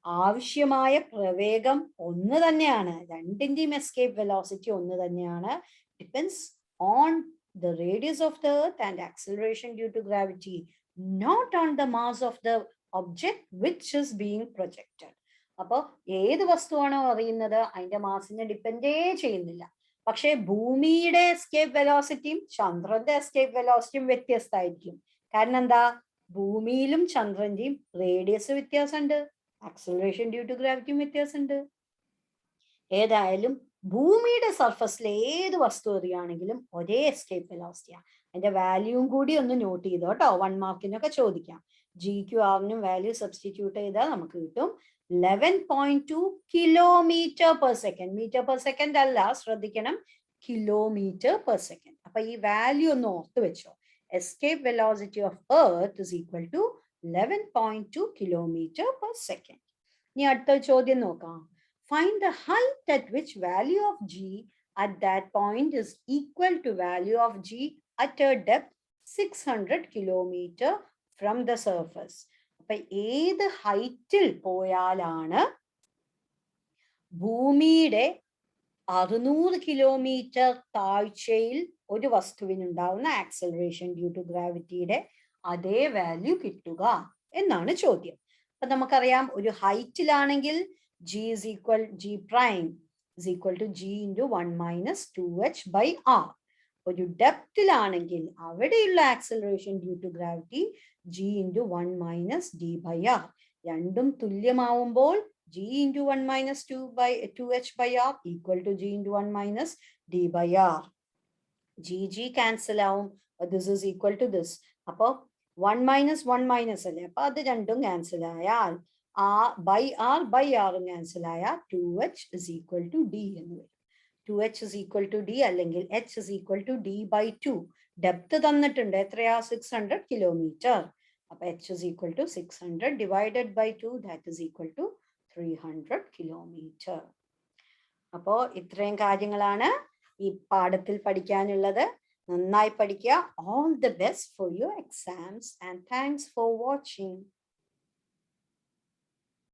ആവശ്യമായ പ്രവേഗം ഒന്ന് തന്നെയാണ്. രണ്ടിന്റെയും എസ്കേപ്പ് വെലോസിറ്റി ഒന്ന് തന്നെയാണ്. Depends on the radius of the earth and acceleration due to gravity, not on the mass of the object which is being projected. അപ്പോൾ ഏത് വസ്തുവാണോ അറിയുന്നത് അതിന്റെ മാസിനെ ഡിപ്പെൻഡേ ചെയ്യുന്നില്ല. പക്ഷേ ഭൂമിയുടെ എസ്കേപ്പ് വെലോസിറ്റിയും ചന്ദ്രന്റെ എസ്കേപ്പ് വെലോസിറ്റിയും വ്യത്യസ്തമായിരിക്കും. കാരണം എന്താ? ഭൂമിയിലും ചന്ദ്രന്റെയും റേഡിയസ് വ്യത്യാസമുണ്ട്, ആക്സിലറേഷൻ ഡ്യൂ ടു ഗ്രാവിറ്റിയും വ്യത്യാസമുണ്ട്. ഏതായാലും ഭൂമിയുടെ സർഫസിൽ ഏത് വസ്തു എറിയാണെങ്കിലും ഒരേ എസ്കേപ്പ് വെലോസിറ്റിയാണ്. അതിന്റെ വാല്യൂവും കൂടി ഒന്ന് നോട്ട് ചെയ്തോ കേട്ടോ, 1 മാർക്കിനൊക്കെ ചോദിക്കാം. ജിക്കും ആറിനും വാല്യൂ സബ്സ്റ്റിറ്റ്യൂട്ട് ചെയ്താൽ നമുക്ക് കിട്ടും 11.2 kilometre per second. Metre per second അല്ല, ശ്രദ്ധിക്കണം, കിലോമീറ്റർ പെർ സെക്കൻഡ്. അപ്പൊ ഈ വാല്യൂ ഒന്ന് ഓർത്ത് വെച്ചോ. Escape velocity of earth is equal to 11.2 kilometre per second. ഇനി അടുത്ത ചോദ്യം നോക്കാം. Find the height at which value of g at that point is equal to value of g at a depth 600 kilometer from the surface. അപ്പൊ ഏത് ഹൈറ്റിൽ പോയാലാണ് ഭൂമിയുടെ 600 kilometre താഴ്ചയിൽ ഒരു വസ്തുവിനുണ്ടാവുന്ന ആക്സിലറേഷൻ ഡ്യൂ ടു ഗ്രാവിറ്റിയുടെ അതേ വാല്യൂ കിട്ടുക എന്നാണ് ചോദ്യം. അപ്പൊ നമുക്കറിയാം, ഒരു ഹൈറ്റിലാണെങ്കിൽ g is equal g prime is equal to g into 1 minus 2h/r. ഒരു ഡെപ്തിലാണെങ്കിൽ അവിടെയുള്ള acceleration due to gravity g into 1 minus d/r. രണ്ടും തുല്യമാവുമ്പോൾ g into 1 minus 2h/r equal to g into 1 minus d/r. g cancel ആവും. this is equal to this. അപ്പൊ 1 minus 1 minus അല്ലേ, അപ്പൊ അത് രണ്ടും ക്യാൻസൽ ആയാൽ r/r ക്യാൻസൽ ആയ 2h is equal to d എന്ന് വരും. 2h is equal to d അല്ലെങ്കിൽ h is equal to d/2. Depth തന്നിട്ടുണ്ട്, എത്രയാ? 600 കിലോമീറ്റർ. അപ്പൊ h is equal to 600 divided by 2, that is equal to 300 kilometre. അപ്പോ ഇത്രയും കാര്യങ്ങളാണ് ഈ പാഠത്തിൽ പഠിക്കാനുള്ളത്. നന്നായി പഠിക്കുക. All the best for your exams and thanks for watching.